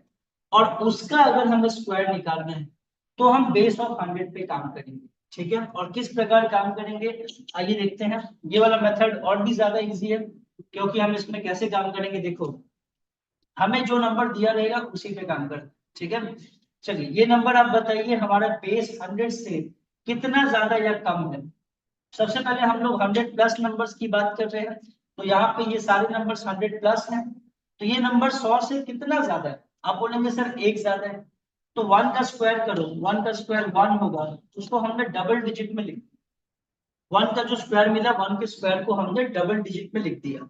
और उसका अगर हमें स्क्वायर निकालना है तो हम बेस ऑफ 100 पे काम करेंगे। ठीक है, और किस प्रकार काम करेंगे आइए देखते हैं। ये वाला मेथड और भी ज्यादा इजी है, क्योंकि हम इसमें कैसे काम करेंगे, देखो हमें जो नंबर दिया रहेगा उसी पे काम कर। ठीक है, चलिए ये नंबर आप बताइए हमारा बेस 100 से कितना ज्यादा या कम है। सबसे पहले हम लोग 100 प्लस नंबर्स की बात कर रहे हैं, तो यहाँ पे ये सारे नंबर्स 100 प्लस हैं, तो ये नंबर 100 से कितना ज्यादा है। आप बोलेंगे सर एक ज्यादा है, तो 1 का स्क्वायर करो, 1 का स्क्वायर 1 होगा, उसको हमने डबल डिजिट में लिख, 1 का जो स्क्वायर मिला 1 के स्क्वायर को हमने डबल डिजिट में लिख दिया।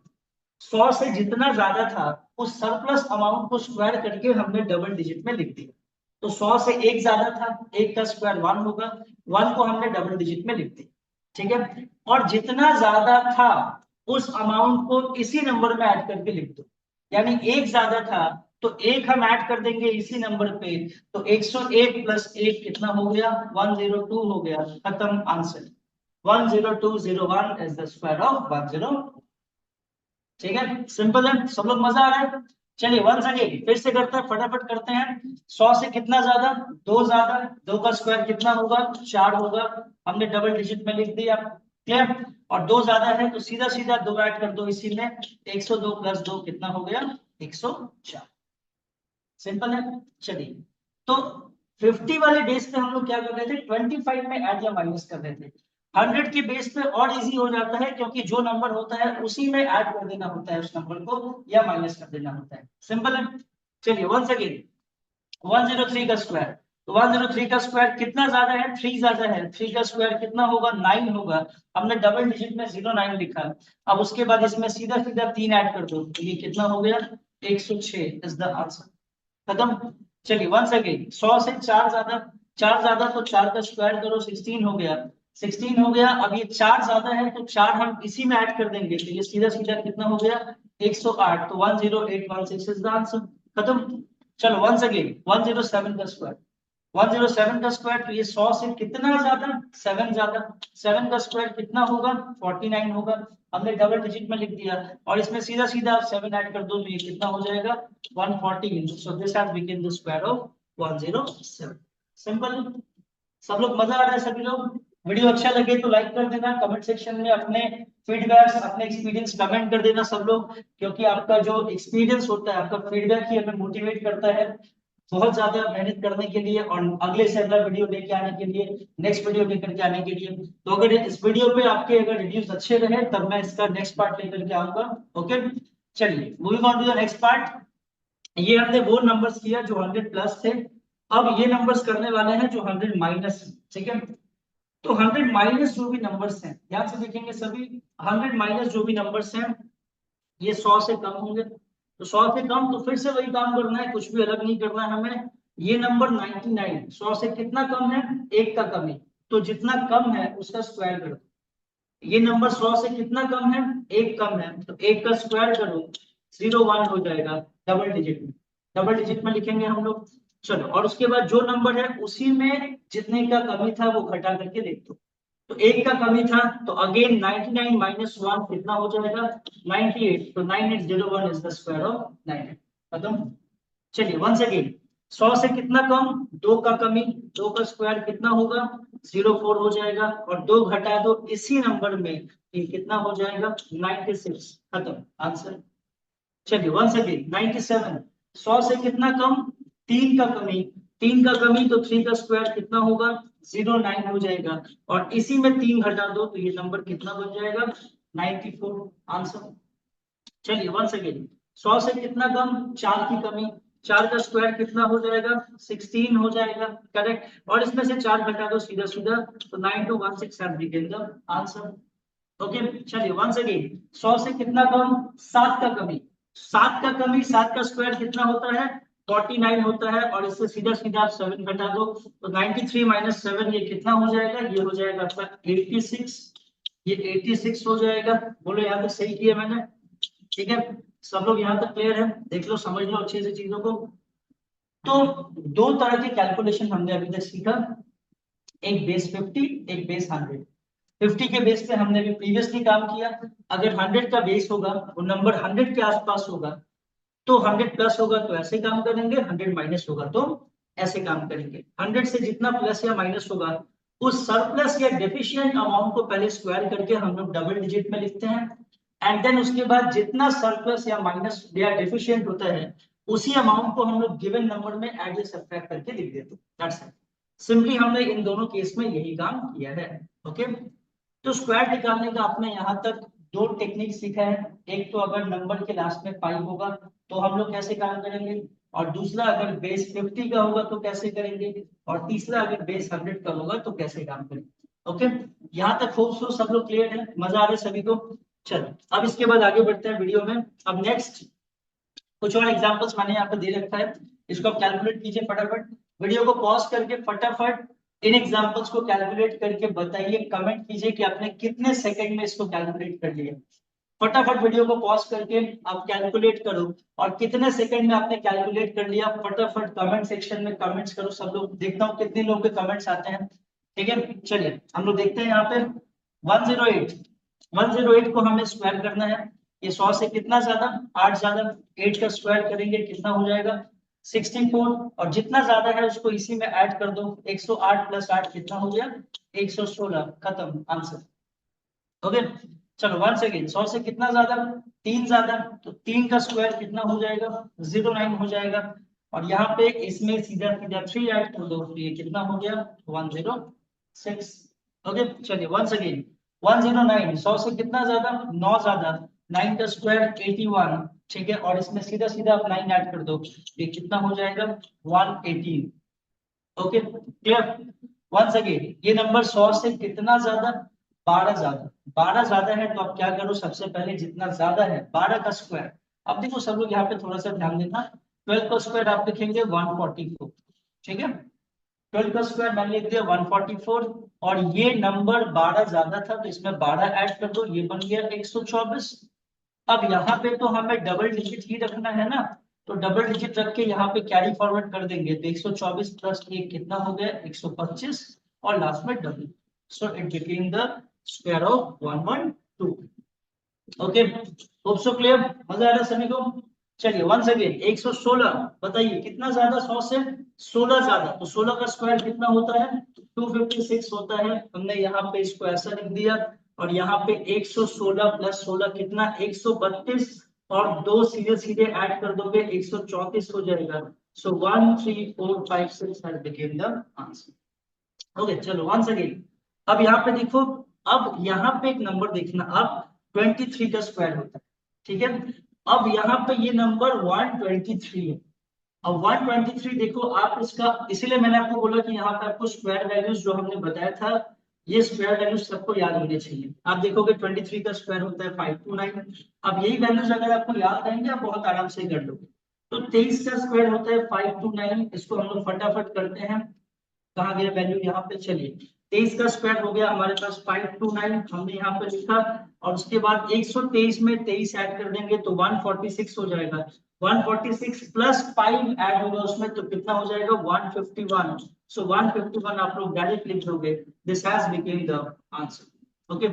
100 से जितना ज्यादा था उस सरप्लस अमाउंट को स्क्वायर करके हमने डबल डिजिट में लिख दिया। तो 100 से एक ज्यादा था, एक का स्क्वायर 1 होगा, 1 को हमने डबल डिजिट में लिख दिया। ठीक है, और जितना ज्यादा था उस अमाउंट को इसी नंबर में ऐड करके लिख दो। यानी एक ज्यादा था तो एक हम ऐड कर देंगे इसी नंबर पे, तो 101 प्लस 1 कितना हो गया, 102 हो गया, खत्म answer. 10201 is the square of 102। ठीक है, सिंपल है, सब लोग मजा आ रहा है। चलिए वंस अगेन फिर से करते हैं, फटाफट करते हैं। 100 से कितना ज्यादा, दो ज्यादा, दो का स्क्वायर कितना होगा, 4 होगा, हमने डबल डिजिट में लिख दिया। क्लियर, और दो ज्यादा है तो सीधा सीधा दो ऐड कर दो इसी में, 102 प्लस 2 कितना हो गया, 104। सिंपल है। चलिए, तो 50 वाले बेस पे हम लोग क्या कर रहे थे, 25 में ऐड या माइनस कर रहे थे। 100 के बेस पे और इजी हो जाता है, क्योंकि जो नंबर होता है उसी में ऐड कर देना होता है उस नंबर को, या माइनस कर देना होता है। सिंपल है। चलिए वंस अगेन 103 का स्क्वायर, तो 103 का स्क्वायर कितना ज्यादा है, 3 ज्यादा है, 3 का स्क्वायर कितना होगा, 9 होगा, हमने डबल डिजिट में 09 लिखा। अब उसके बाद इसमें सीधा सीधा 3 ऐड कर दो, तो ये कितना हो गया, 106 इज द आंसर। खत्म। चलिए वंस अगेन 100 से 4 ज्यादा, 4 ज्यादा तो 4 का स्क्वायर करो, 16 हो गया, 16 हो गया। अब ये 4 ज्यादा है तो 4 हम इसी में ऐड कर देंगे, तो ये सीधा सीधा कितना हो गया, 108, तो 10816 इज द आंसर। खत्म। चलो वंस अगेन 107 का स्क्वायर, 107 का स्क्वायर, तो ये 100 से कितना ज्यादा, 7 ज्यादा, 7 का स्क्वायर कितना होगा, 49 होगा, हमने डबल डिजिट में लिख दिया। और इसमें सीधा सीधा आप 7 ऐड कर दो तो ये कितना हो जाएगा, 114। So this has become the square of 107। Simple. सब लोग मजा आ रहा है, सभी लोग। वीडियो अच्छा लगे तो लाइक कर देना, कमेंट सेक्शन में अपने फीडबैक्स अपने एक्सपीरियंस कमेंट कर देना सब लोग, क्योंकि आपका जो एक्सपीरियंस होता है, आपका फीडबैक ही हमें मोटिवेट करता है बहुत ज्यादा मेहनत करने के लिए, और अगले से अगला वीडियो लेके आने के लिए, नेक्स्ट वीडियो लेकर के आने के लिए। तो अगर इस वीडियो पे आपके अगर रिव्यूज अच्छे रहे तब मैं इसका नेक्स्ट पार्ट लेकर के आऊंगा। ओके, चलिए moving on to the next part. ये हमने वो नंबर्स किया जो 100 प्लस थे, अब ये नंबर्स करने वाले हैं जो 100 माइनस। ठीक है, तो 100 माइनस जो भी नंबर्स हैं ध्यान से देखेंगे सभी, 100 माइनस जो भी नंबर्स हैं ये 100 से कम होंगे, तो 100 से कम तो फिर से वही काम करना है, कुछ भी अलग नहीं करना है हमें। ये नंबर 99 100 से कितना कम है, एक का कमी, तो जितना कम है उसका स्क्वायर करो। ये नंबर 100 से कितना कम है, एक कम है, तो एक का स्क्वायर करो, 01 हो जाएगा, डबल डिजिट में, डबल डिजिट में लिखेंगे हम लोग। चलो, और उसके बाद जो नंबर है उसी में जितने का कमी था वो घटा करके लिख दो। तो एक का कमी था तो अगेन 99 माइनस 1 कितना हो जाएगा, 98, तो 9801 इज द स्क्वायर ऑफ 98। खत्म। चलिए वंस अगेन 100 से कितना कम, दो का कमी, दो का स्क्वायर कितना होगा, 04 हो जाएगा, और दो घटा दो इसी नंबर में, ये कितना हो जाएगा, 96। खत्म आंसर। चलिए वंस अगेन 97, 100 से कितना कम, तीन का कमी, तीन का कमी तो थ्री का स्क्वायर कितना होगा, 09 हो जाएगा, और इसी में तीन घटा दो तो ये नंबर कितना बन जाएगा, 94 आंसर। चलिए वंस अगेन 100 से कितना कम, चार की कमी, चार का स्क्वायर कितना हो जाएगा, 16 हो जाएगा, करेक्ट, और इसमें से चार घटा दो सीधा सीधा, तो 9216 बिकेम द आंसर। ओके, चलिए वंस अगेन 100 से कितना कम, सात का कमी, सात का कमी, सात का स्क्वायर कितना होता है, 49 होता है, और इससे सीधा सीधा आप 7 घटा दो, तो 93 माइनस 7 ये कितना हो जाएगा, ये हो जाएगा आपका 86, ये 86 हो जाएगा। बोलो यहाँ तक सही किया मैंने, ठीक है, सब लोग यहाँ तक क्लियर है, देख लो समझ लो अच्छे से चीजों को। तो दो तरह के कैलकुलेशन हमने अभी तक सीखा, एक बेस 50, एक बेस 100। 50 के बेस पे हमने भी प्रीवियसली काम किया, अगर 100 का बेस होगा वो नंबर 100 के आसपास होगा तो 100 प्लस होगा तो ऐसे काम करेंगे, 100 माइनस होगा तो ऐसे काम करेंगे। 100 से जितना प्लस या माइनस होगा उस सरप्लस या डेफिशिएंट अमाउंट को पहले स्क्वायर करके हम लोग डबल डिजिट में लिखते हैं, एंड देन उसके बाद जितना सरप्लस या माइनस या डेफिशिएंट होता है उसी अमाउंट को हम लोग गिवन नंबर में ऐड या सब्ट्रैक्ट करके लिख देते हैं। That's it. सिंपली हमने इन दोनों केस में यही काम किया है। ओके, तो स्क्वायर निकालने का आपने यहाँ तक दो टेक्निक सीखा है। एक तो अगर नंबर के लास्ट में 5 होगा तो हम लोग कैसे काम करेंगे, और दूसरा अगर बेस 50 का होगा तो कैसे करेंगे, और तीसरा अगर बेस 100 का होगा तो कैसे काम करेंगे। ओके, यहाँ तक खूबसूरत सब लोग क्लियर है, मजा आ रहा है सभी को। चलो अब इसके बाद आगे बढ़ते हैं वीडियो में। अब नेक्स्ट कुछ और एग्जांपल्स मैंने यहाँ पे दे रखा है, इसको आप कैलकुलेट कीजिए फटाफट। वीडियो को पॉज करके फटाफट इन एग्जांपल्स को कैलकुलेट करके बताइए, कमेंट कीजिए कि आपने कितने सेकंड में इसको कैलकुलेट कर लिया। फटाफट वीडियो को पॉज करके आप कैलकुलेट करो, और कितने सेकंड में आपने कैलकुलेट कर लिया फटाफट कमेंट सेक्शन में कमेंट्स करो सब लोग, देखता हूँ कितने लोगों के कमेंट्स आते हैं। ठीक है, चलिए हम लोग देखते हैं यहाँ पे 108 108 को हमें स्क्वायर करना है। ये 100 से कितना ज्यादा, 8 ज्यादा, 8 का स्क्वायर करेंगे कितना हो जाएगा 64, और जितना ज्यादा है उसको इसी में ऐड कर दो। 108 प्लस 8 कितना हो गया 116, खत्म आंसर। ओके, चलो वंस अगेन 100 से कितना ज्यादा 3 ज्यादा, तो 3 का स्क्वायर कितना हो जाएगा 09 हो जाएगा, और यहाँ पे इसमें सीधा सीधा 3 ऐड कर दो तो ये कितना हो गया 106। ओके, चलिए वंस अगेन 109, 100 से कितना ज्यादा 9 ज्यादा, 9 का स्क्वायर 81, ठीक है, और इसमें सीधा सीधा आप 9 ऐड कर दो ये कितना हो जाएगा 118। Okay clear. वंस अगेन ये नंबर 100 से कितना ज्यादा 12 ज्यादा, 12 ज्यादा है तो आप क्या करो सबसे पहले जितना ज्यादा है 12 का स्क्वायर। अब देखो सब लोग यहाँ पे थोड़ा सा ध्यान देना, 12 का स्क्वायर आप लिखेंगे 144, ठीक है, 12 का स्क्वायर मैंने लिख दिया 144, और ये नंबर 12 ज्यादा था तो इसमें 12 ऐड कर दो ये बन गया 124। अब यहाँ पे तो हमें डबल डिजिट ही रखना है ना, तो डबल डिजिट रख के यहाँ पे कैरी फॉरवर्ड कर देंगे तो 124 प्लस 1 कितना हो गया 125, और लास्ट में double, so it became the square of 112। Okay, hope so clear, मजा आ रहा है सभी को। चलिए वंस अगेन 116, बताइए कितना ज्यादा 100 से 16 ज्यादा, तो 16 का स्क्वायर कितना होता है 256 होता है, हमने यहाँ पे इसको ऐसा लिख दिया, और यहाँ पे 116 प्लस 16 कितना 132, और दो सीधे सीधे ऐड कर दोगे 134 हो जाएगा, सो 13456 has become the answer. Okay चलो वंस अगेन, अब यहाँ पे देखो, अब यहाँ पे एक नंबर देखना, अब 23 का स्क्वायर होता है, ठीक है, अब यहाँ पे ये नंबर 123 है। अब 123 देखो आप इसका, इसीलिए मैंने आपको बोला कि यहाँ पे आपको स्क्वायर वैल्यूज जो हमने बताया था ये स्क्वायर वैल्यूज सबको याद होने चाहिए। आप देखोगे 23 का स्क्वायर होता है 529, अब यही वैल्यूज अगर आपको याद आएंगे आप बहुत आराम से कर लोगे। तो 23 का स्क्वायर होता है 529, इसको हम लोग फटाफट करते हैं, कहाँ गया वैल्यू यहाँ पे, चलिए 23 का स्क्वायर हो गया हमारे पास 529 हमने यहाँ पे लिखा, और उसके बाद 123 में 23 ऐड कर देंगे तो 146 हो जाएगा, 146 प्लस 5 ऐड होगा उसमें तो कितना हो जाएगा 151, सो 151 आप लोग डायरेक्ट लिख दोगे, this has become the answer. Okay,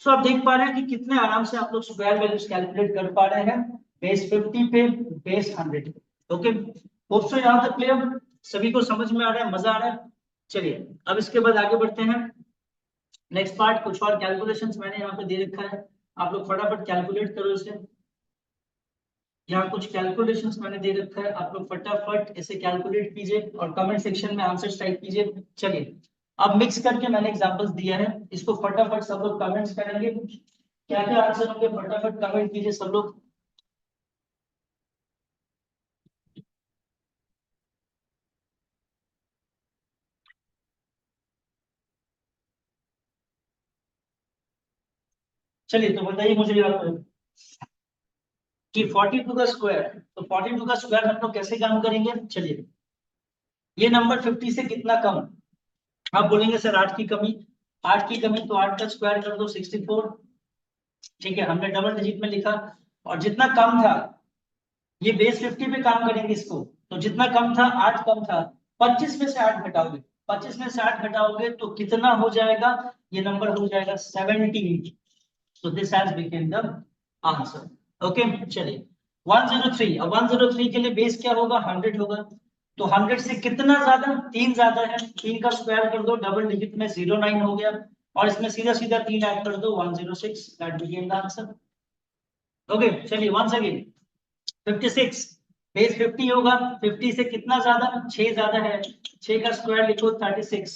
so आप देख पा रहे हैं कि कितने आराम से आप लोग स्क्वायर वैल्यूज कैलकुलेट कर पा रहे हैं, बेस 50 पे बेस 100 पे। ओके, होप सो यहाँ तक क्लियर, सभी को समझ में आ रहा है, मजा आ रहा है। चलिए अब इसके बाद आगे बढ़ते हैं नेक्स्ट पार्ट, कुछ और कैलकुलेशंस मैंने यहाँ पे दे रखा है, आप लोग फटाफट कैलकुलेट करो इसे। यहाँ कुछ कैलकुलेशंस मैंने दे रखा है, आप लोग फटाफट इसे कैलकुलेट कीजिए और कमेंट सेक्शन में आंसर्स टाइप कीजिए। चलिए अब मिक्स करके मैंने एग्जांपल्स दिया है, इसको फटाफट सब लोग कमेंट्स करेंगे, क्या क्या आंसर होंगे फटाफट कमेंट कीजिए सब लोग। चलिए तो बताइए मुझे यहाँ पे कि 42 का स्क्वायर, तो 42 का स्क्वायर हम लोग कैसे काम करेंगे। चलिए ये नंबर 50 से कितना कम, आप बोलेंगे सर 8 की कमी, 8 की कमी तो 8 का स्क्वायर कर दो 64, ठीक है, हमने डबल डिजिट में लिखा, और जितना कम था ये बेस 50 पे काम करेंगे इसको, तो जितना कम था 8 कम था, 25 में से 8 घटाओगे, 25 में से 8 घटाओगे तो कितना हो जाएगा, ये नंबर हो जाएगा 17, so this has become the answer। Okay चलिए 103। अब 103 के लिए बेस क्या होगा, 100 होगा। तो 100 से कितना ज्यादा, 3 ज्यादा है, 3 का स्क्वायर कर दो, डबल डिजिट में 09 हो गया, और इसमें सीधा सीधा 3 ऐड कर दो, 106। That became the answer. Okay चलिए वंस अगेन, 56 बेस 50 होगा, 50 से कितना ज्यादा, 6 ज्यादा है, 6 का स्क्वायर लिखो 36,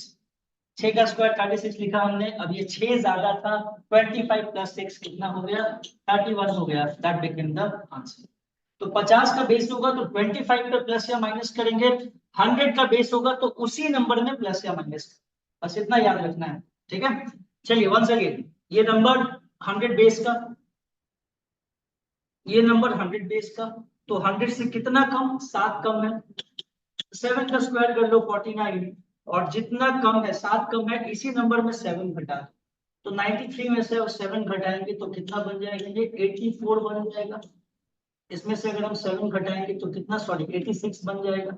6 का स्क्वायर 36 लिखा हमने। अब ये 6 ज्यादा था, 25 प्लस 6 कितना हो गया, 31 हो गया। That became the answer. तो 50 का बेस होगा तो 25 पे प्लस या माइनस करेंगे, 100 का बेस होगा तो उसी नंबर में प्लस या माइनस, बस इतना याद रखना है। ठीक है चलिए वंस अगेन, ये नंबर 100 बेस का, ये नंबर 100 बेस का, तो 100 से कितना कम, 7 कम है, 7 का स्क्वायर कर लो 49, और जितना कम है 7 कम है, इसी नंबर में 7 घटा दो। तो 93 में से 7 घटाएंगे तो कितना बन जाएगा, ये 84 बन जाएगा। इसमें से अगर हम 7 घटाएंगे तो कितना, सॉरी 86 बन जाएगा,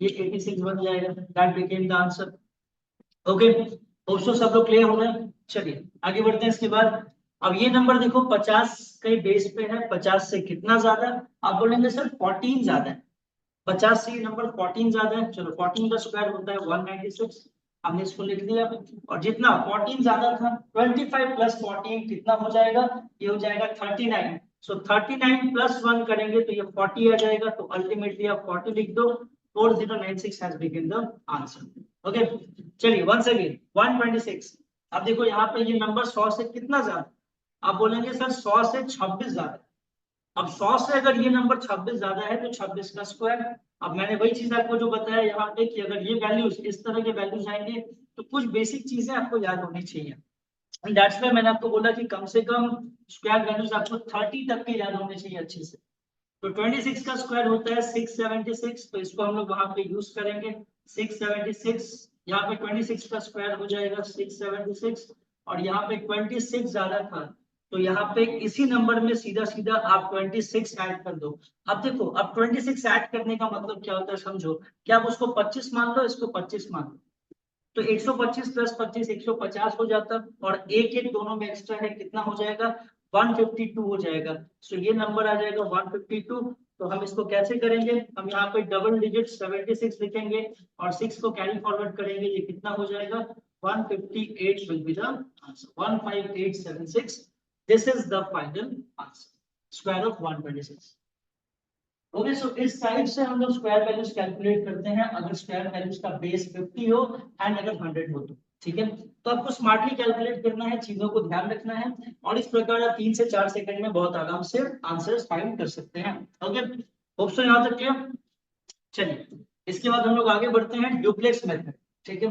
ये 86 बन जाएगा। That became the answer. Okay दोस्तों सब लोग क्लियर हो गए। चलिए आगे बढ़ते हैं इसके बाद। अब ये नंबर देखो 50 के बेस पे है, 50 से कितना ज्यादा, आप बोलेंगे सर 14 ज्यादा है, 50 से ये नंबर 14 ज्यादा है। चलो 14 का स्क्वायर होता है 196, हमने इसको लिख दिया। और जितना 14 ज्यादा था, 25 प्लस 14 कितना हो जाएगा, ये हो जाएगा 39। सो 39 प्लस 1 करेंगे तो ये 40 आ जाएगा, तो अल्टीमेटली आप 40 लिख दो। 4096 has become the answer. Okay चलिए वंस अगेन 126। अब देखो यहाँ पे ये नंबर 100 से कितना ज्यादा, आप बोलेंगे सर 100 से 26 ज्यादा। अब 100 से अगर ये नंबर 26 ज्यादा है तो 26 का स्क्वायर। अब मैंने वही चीज आपको जो बताया यहाँ पे कि अगर ये वैल्यूज इस तरह के वैल्यूज आएंगे तो कुछ बेसिक चीजें आपको याद होनी चाहिए। दैट्स व्हाई मैंने आपको बोला कि कम से कम स्क्वायर वैल्यूज आपको 30 तक के याद होने चाहिए अच्छे से। तो 26 का स्क्वायर होता है 676, तो इसको हम लोग वहां पे यूज करेंगे 676। यहाँ पे 26 का स्क्वायर हो जाएगा 676, और यहाँ पे 26 ज्यादा था, तो यहाँ पे इसी नंबर में सीधा सीधा आप 26 ऐड कर दो। अब देखो, अब 26 ऐड करने का मतलब क्या होता है समझो, कि आप उसको 25 मान लो, इसको 25 मान लो, तो 125 प्लस 25 150 हो जाता, और एक एक दोनों में एक्स्ट्रा है, कितना हो जाएगा 152 हो जाएगा। सो ये नंबर आ जाएगा 152। तो हम इसको कैसे करेंगे, हम यहाँ पे डबल डिजिट 76 लिखेंगे, और 6 को कैरी फॉरवर्ड करेंगे, ये कितना हो जाएगा 158 will be the answer, 15876। This is the final answer, square of 126। Okay so इस टाइप से हम लोग स्क्वायर वैल्यूज कैलकुलेट करते हैं, अगर स्क्वायर वैल्यूज का बेस 50 हो एंड अगर 100 हो तो। ठीक है, तो आपको स्मार्टली कैलकुलेट करना है, चीजों को ध्यान रखना है, और इस प्रकार आप 3 से 4 सेकंड में बहुत आराम से आंसर्स फाइंड कर सकते हैं। ओके होप सो यहाँ तक क्लियर। चलिए इसके बाद हम लोग आगे बढ़ते हैं डुप्लेक्स मेथड। ठीक है,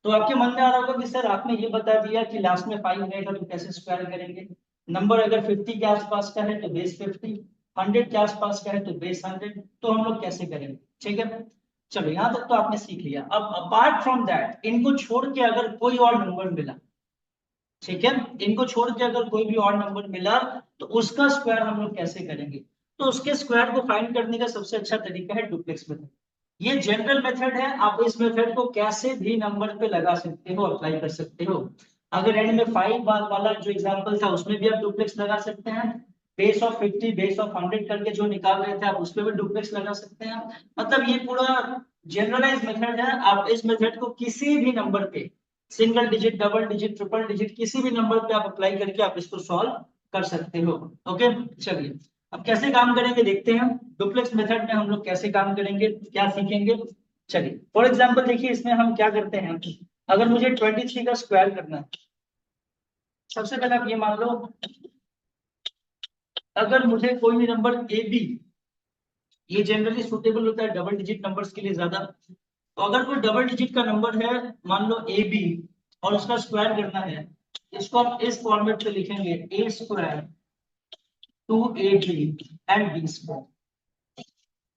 तो आपके मन में आ रहा होगा कि सर आपने ये बता दिया कि लास्ट में 5 रहेगा तो कैसे स्क्वायर करेंगे, नंबर अगर 50 के आसपास का है तो बेस 50, 100 के आसपास का है तो बेस 100, तो हम लोग कैसे करेंगे। ठीक है चलो यहाँ तक तो आपने सीख लिया। अब अपार्ट फ्रॉम दैट, इनको छोड़ के अगर कोई और नंबर मिला, ठीक है, इनको छोड़ के अगर कोई भी और नंबर मिला तो उसका स्क्वायर हम लोग कैसे करेंगे। तो उसके स्क्वायर को फाइंड करने का सबसे अच्छा तरीका है डुप्लेक्स मेथड। ये जनरल मेथड है, आप इस मेथड को कैसे भी नंबर पे लगा सकते हो, अप्लाई कर सकते हो। अगर एंड में 5 वाला जो एग्जांपल था उसमें भी आप डुप्लेक्स लगा सकते हैं, बेस ऑफ 50 बेस ऑफ 100 करके जो निकाल रहे थे आप उस पे भी डुप्लेक्स लगा सकते हैं। मतलब ये पूरा जनरलाइज मेथड है, आप इस मेथड को किसी भी नंबर पे, single digit double digit triple digit किसी भी नंबर पे आप अप्लाई करके आप इसको सॉल्व कर सकते हो। ओके चलिए अब कैसे काम करेंगे देखते हैं, डुप्लेक्स मेथड में हम लोग कैसे काम करेंगे, क्या सीखेंगे। चलिए फॉर एग्जांपल देखिए इसमें हम क्या करते हैं, अगर मुझे 23 का स्क्वायर करना है, सबसे पहले आप ये मान लो, अगर मुझे कोई भी नंबर ए बी, ये जनरली सुटेबल होता है डबल डिजिट नंबर्स के लिए ज्यादा, तो अगर कोई डबल डिजिट का नंबर है, मान लो ए बी, और उसका स्क्वायर करना है, इसको आप इस फॉर्मेट पे लिखेंगे a square 2ab and b square.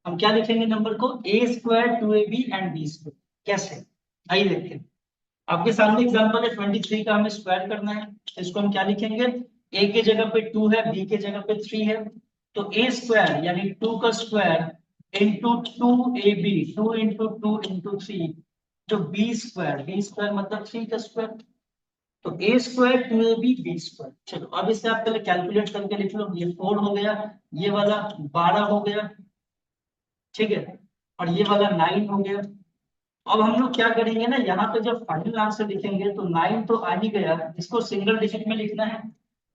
हम क्या लिखेंगे नंबर को, a square 2ab and b square. कैसे, आइए देखते हैं। आपके सामने एग्जांपल है 23 का हमें स्क्वायर करना है, इसको हम क्या लिखेंगे, ए के जगह पे 2 है, बी के जगह पे 3 है, तो ए स्क्वायर यानी 2 का square into 2ab, 2 into 2 into 3, जो बी स्क्वायर मतलब 3 का स्क्वायर। तो ए स्क्वायर 2ab बी स्क्वायर। चलो अब इसे आप पहले कैलकुलेट करके लिख लो। ये 4 हो गया, ये वाला 12 हो गया, ठीक है, और ये वाला 9 हो गया। अब हम लोग क्या करेंगे ना, यहाँ पे जब फाइनल आंसर लिखेंगे तो 9 तो आ ही गया, इसको सिंगल डिजिट में लिखना है,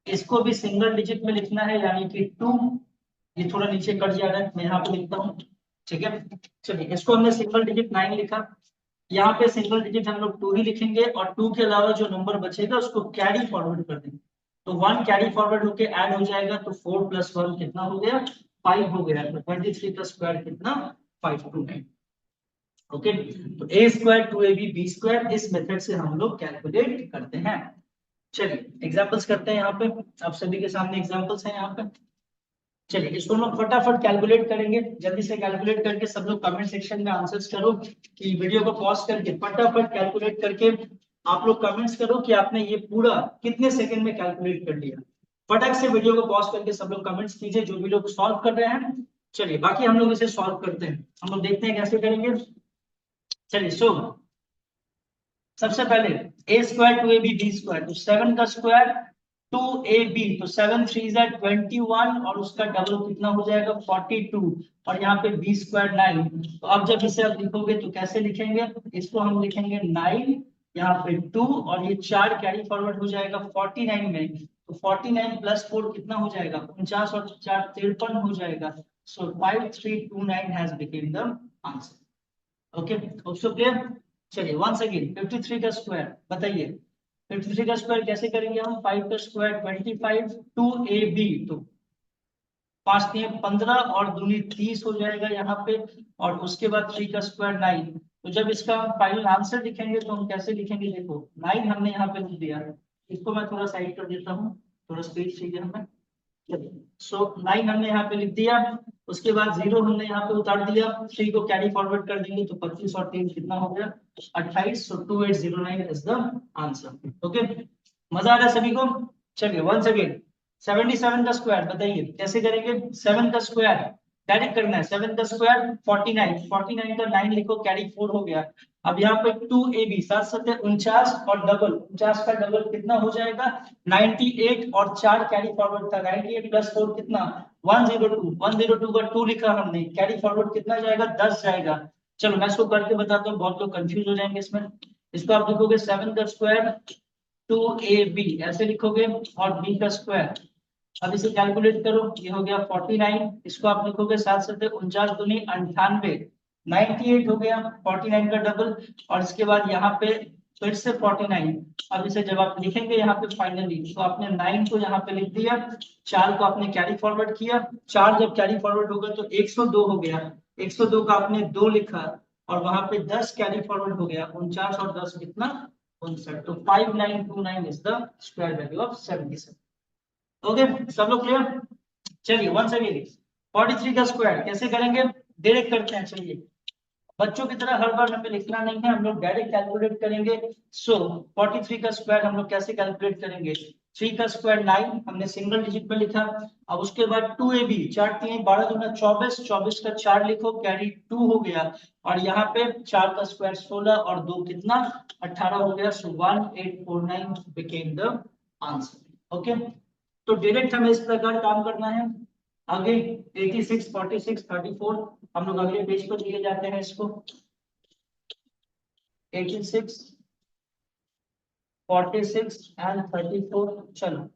इसको भी सिंगल डिजिट में लिखना है, यानी कि 2। ये थोड़ा नीचे कट जा रहा है, मैं यहाँ पे लिखता हूँ, ठीक है। चलिए इसको हमने सिंगल डिजिट 9 लिखा, यहाँ पे सिंगल डिजिट हम लोग 2 ही लिखेंगे, और 2 के अलावा जो नंबर बचेगा उसको कैरी फॉरवर्ड कर देंगे। तो 1 कैरी फॉरवर्ड होके ऐड हो जाएगा, तो 4 + 1 कितना हो गया, 5 हो गया। तो 23 का स्क्वायर कितना, 529। ओके, तो ए स्क्वायर 2ab बी स्क्वायर, इस मेथड से हम लोग कैलकुलेट करते हैं। चलिए एग्जांपल्स करते हैं, यहाँ पे आप सभी के सामने एग्जांपल्स हैं यहाँ पे। चलिए इसको हम लोग फटाफट कैलकुलेट करेंगे, जल्दी से कैलकुलेट करके सब लोग कमेंट सेक्शन में आंसर्स करो, कि वीडियो को पॉज करके फटाफट कैलकुलेट करके आप लोग कमेंट्स करो कि आपने ये पूरा कितने सेकंड में कैलकुलेट कर लिया। फटाक से वीडियो को पॉज करके सब लोग कमेंट्स कीजिए, जो भी लोग सॉल्व कर रहे हैं। चलिए बाकी हम लोग इसे सॉल्व करते हैं, हम लोग देखते हैं कैसे करेंगे। चलिए सबसे पहले ए स्क्वायर 2ab बी स्क्वायर, तो 7 का स्क्वायर 2ab, तो 7 3 जा 21, और उसका डबल कितना हो जाएगा 42, और यहाँ पे बी स्क्वायर 9। तो अब जब इसे आप लिखोगे तो कैसे लिखेंगे, इसको हम लिखेंगे 9, यहाँ पे 2, और ये 4 कैरी फॉरवर्ड हो जाएगा 49 में, तो 49 + 4 कितना हो जाएगा 49, और 4 53 हो जाएगा। सो 5329 has become the answer. Okay, also clear. चलिए वंस अगेन 53 का स्क्वायर बताइए, 53 का स्क्वायर कैसे करेंगे हम, 5 का स्क्वायर 25, 2ab, तो 5 3 15, और दूनी 30 हो जाएगा यहाँ पे, और उसके बाद 3 का स्क्वायर 9। तो जब इसका हम फाइनल आंसर लिखेंगे तो हम कैसे लिखेंगे, देखो 9 हमने यहाँ पे लिख दिया, इसको मैं थोड़ा साइड कर देता हूँ, थोड़ा स्पेस चाहिए हमें। सो 9 हमने यहाँ पे लिख दिया, उसके बाद 0 हमने यहाँ पे उतार दिया, 3 को कैरी फॉरवर्ड कर देंगे तो 25 और 3 कितना हो गया 28। सो 2809 इज द आंसर। ओके, मजा आ रहा है सभी को। चलिए वंस अगेन 77 का स्क्वायर बताइए कैसे करेंगे। 7 का स्क्वायर डायरेक्ट करना है, 7 का स्क्वायर 49, 49 का 9 लिखो, कैरी 4 हो गया। अब यहाँ पे 2ab 7 7 49, और डबल 49 का डबल कितना हो जाएगा 98, और 4 कैरी फॉरवर्ड था 98 + 4 कितना 102, 102 का 2 लिखा हमने, कैरी फॉरवर्ड कितना जाएगा 10 जाएगा। चलो मैं इसको करके बताता हूँ, बहुत लोग कंफ्यूज हो जाएंगे इसमें। इसको आप लिखोगे 7 का स्क्वायर 2ab ऐसे लिखोगे, और b का स्क्वायर, अब इसे कैलकुलेट करो, ये हो गया 49, इसको आप लिखोगे 7 7 49 दूनी 98, 98 हो गया 49 का डबल, और इसके बाद यहाँ पे फिर से 49। अब इसे जब आप लिखेंगे यहाँ पे फाइनली, तो आपने 9 को यहाँ पे लिख दिया, 4 को आपने कैरी फॉरवर्ड किया, 4 जब कैरी फॉरवर्ड होगा तो 102 हो गया, 102 का आपने 2 लिखा, और वहां पे 10 कैरी फॉरवर्ड हो गया 49, और 10 कितना 59। तो 5929 is the square value of 77। Okay, सब लोग क्लियर। चलिए वंस अगेन 43 का स्क्वायर कैसे करेंगे, डायरेक्ट करते हैं। चलिए बच्चों की तरह हर बार हमें लिखना नहीं है, हम लोग डायरेक्ट कैलकुलेट करेंगे। सो 43 का स्क्वायर हम लोग कैसे कैलकुलेट करेंगे, 3 का स्क्वायर 9 हमने सिंगल डिजिट में लिखा, अब उसके बाद 2ab 4 3 12 दूना 24, 24 का 4 लिखो, कैरी 2 हो गया, और यहाँ पे 4 का स्क्वायर 16, और 2 कितना 18 हो गया। सो 1849 बिकेम द आंसर। ओके, तो डायरेक्ट हमें इस प्रकार काम करना है। आगे 86 46 34 हम लोग अगले पेज पर लिए जाते हैं इसको। 86 46 एंड 34, चलो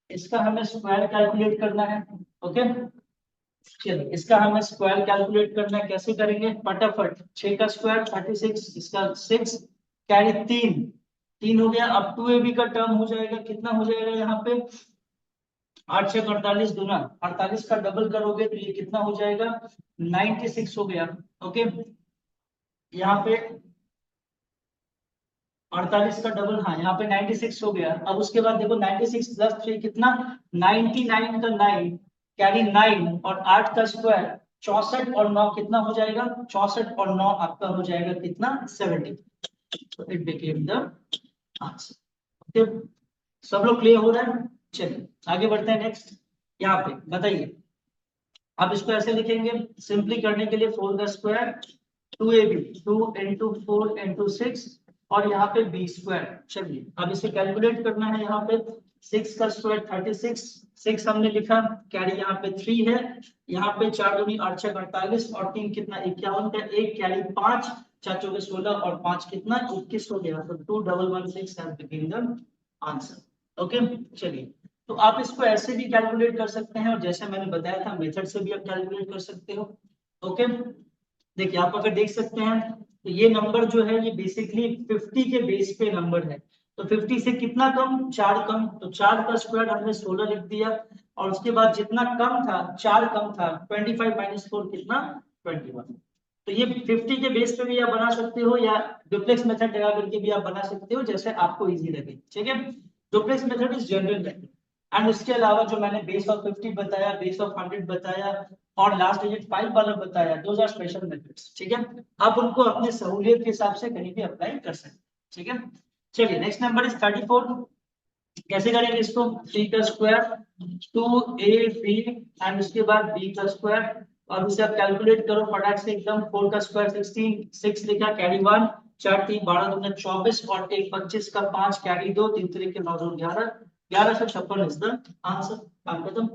इसका हमें स्क्वायर कैलकुलेट करना है। ओके, चलिए इसका हमें स्क्वायर कैलकुलेट करना है, कैसे करेंगे फटाफट। 6 का स्क्वायर 36, इसका 6 कैरी 3, 3 हो गया। अब 2ab का टर्म हो जाएगा, कितना हो जाएगा यहाँ पे 8 6 48 दूना 48 का डबल करोगे तो ये कितना हो जाएगा 96 हो गया। ओके, यहाँ पे 48 का डबल, हाँ यहाँ पे 96 हो गया। अब उसके बाद देखो 96 + 3 कितना 99 का 9 कैरी 9, और 8 का स्क्वायर 64, और 9 कितना हो जाएगा 64, और 9 आपका हो जाएगा कितना 70। तो it became the answer. Okay, सब लोग क्लियर हो रहा है। चलिए आगे बढ़ते हैं नेक्स्ट। यहाँ पे बताइए, अब इसको ऐसे लिखेंगे सिंपली करने के लिए, 4 का स्क्वायर 2ab 2 × 4 × 6, और यहाँ पे बी स्क्वायर। चलिए अब इसे कैलकुलेट करना है। यहाँ पे 6 का स्क्वायर 36, 6 हमने लिखा, कैरी यहाँ पे 3 है, यहाँ पे 4 दूनी 8 छक 48 और 3 कितना 51 का, एक कैरी 5, 4 चौके 16 और 5 कितना 21 हो गया। तो 2116 has been the answer. Okay चलिए, तो आप इसको ऐसे भी कैलकुलेट कर सकते हैं और जैसे मैंने बताया था मेथड से भी आप कैलकुलेट कर सकते हो। ओके देखिए आप अगर देख सकते हैं तो ये नंबर जो है ये बेसिकली 50 के बेस पे नंबर है। तो 50 से कितना कम, 4 कम, तो 4 का स्क्वायर हमने 16 लिख दिया और उसके बाद जितना कम था 4 कम था 25 माइनस 4 कितना 21। तो ये 50 के बेस पे भी आप बना सकते हो या डुप्लेक्स मेथड लगा करके भी आप बना सकते हो, जैसे आपको इजी लगे। ठीक है, duplex method is general method. And उसके अलावा जो मैंने बेस ऑफ 50 बताया, बेस ऑफ 100 बताया और लास्ट डिजिट 5 वाला बताया, दोज आर स्पेशल मेथड्स। ठीक है, आप उनको अपने सहूलियत के हिसाब से कहीं भी अप्लाई कर सकते हैं। ठीक है, चलिए नेक्स्ट नंबर इज 34। कैसे करेंगे इसको, 3 का स्क्वायर 2ab एंड उसके बाद b का स्क्वायर और उसे आप कैलकुलेट करो फटाक से एकदम। 4 का स्क्वायर 16, 6 लिखा, कैरी 1, 4 3 12 दूना 24 और 1 25 का 5 कैरी 2, 3 3 के 9 11, 1156 इज द आंसर। काम खत्म।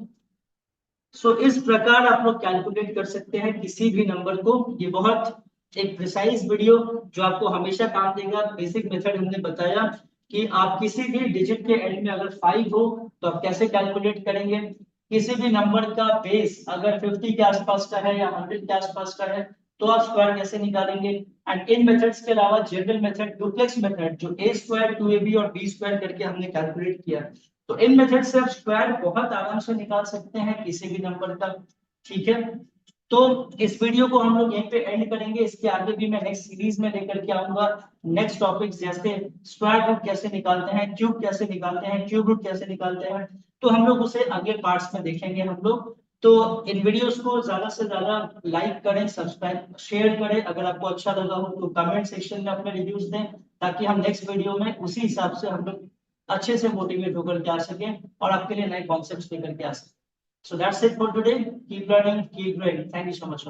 सो इस प्रकार आप लोग कैलकुलेट कर सकते हैं किसी भी नंबर को। ये बहुत एक प्रिसाइज वीडियो जो आपको हमेशा काम देगा। बेसिक मेथड हमने बताया कि आप किसी भी डिजिट के एंड में अगर 5 हो तो आप कैसे कैलकुलेट करेंगे, किसी भी नंबर का बेस अगर 50 के आसपास का है या 100 के आसपास का है तो आप स्क्वायर कैसे निकालेंगे। एंड इन मेथड्स के अलावा जनरल मेथड डुप्लेक्स मेथड जो a स्क्वायर 2ab और b स्क्वायर करके हमने कैलकुलेट किया, तो इन मेथड से आप स्क्वायर बहुत आराम से निकाल सकते हैं किसी भी नंबर का। ठीक है, तो इस वीडियो को हम लोग यहीं पे एंड करेंगे। इसके आगे भी मैं नेक्स्ट सीरीज में लेकर के आऊंगा नेक्स्ट टॉपिक, जैसे स्क्वायर रूट कैसे निकालते हैं, क्यूब कैसे निकालते हैं, क्यूब रूट कैसे निकालते हैं, तो हम लोग उसे अगले पार्ट्स में देखेंगे हम लोग। तो इन वीडियोस को ज्यादा से ज्यादा लाइक करें, सब्सक्राइब शेयर करें। अगर आपको अच्छा लगा हो तो कमेंट सेक्शन में अपने रिव्यूज दें ताकि हम नेक्स्ट वीडियो में उसी हिसाब से हम लोग अच्छे से मोटिवेट होकर के आ सके और आपके लिए नए कॉन्सेप्ट्स लेकर के आ सके। So that's it for today. Keep learning, keep growing. Thank you so much.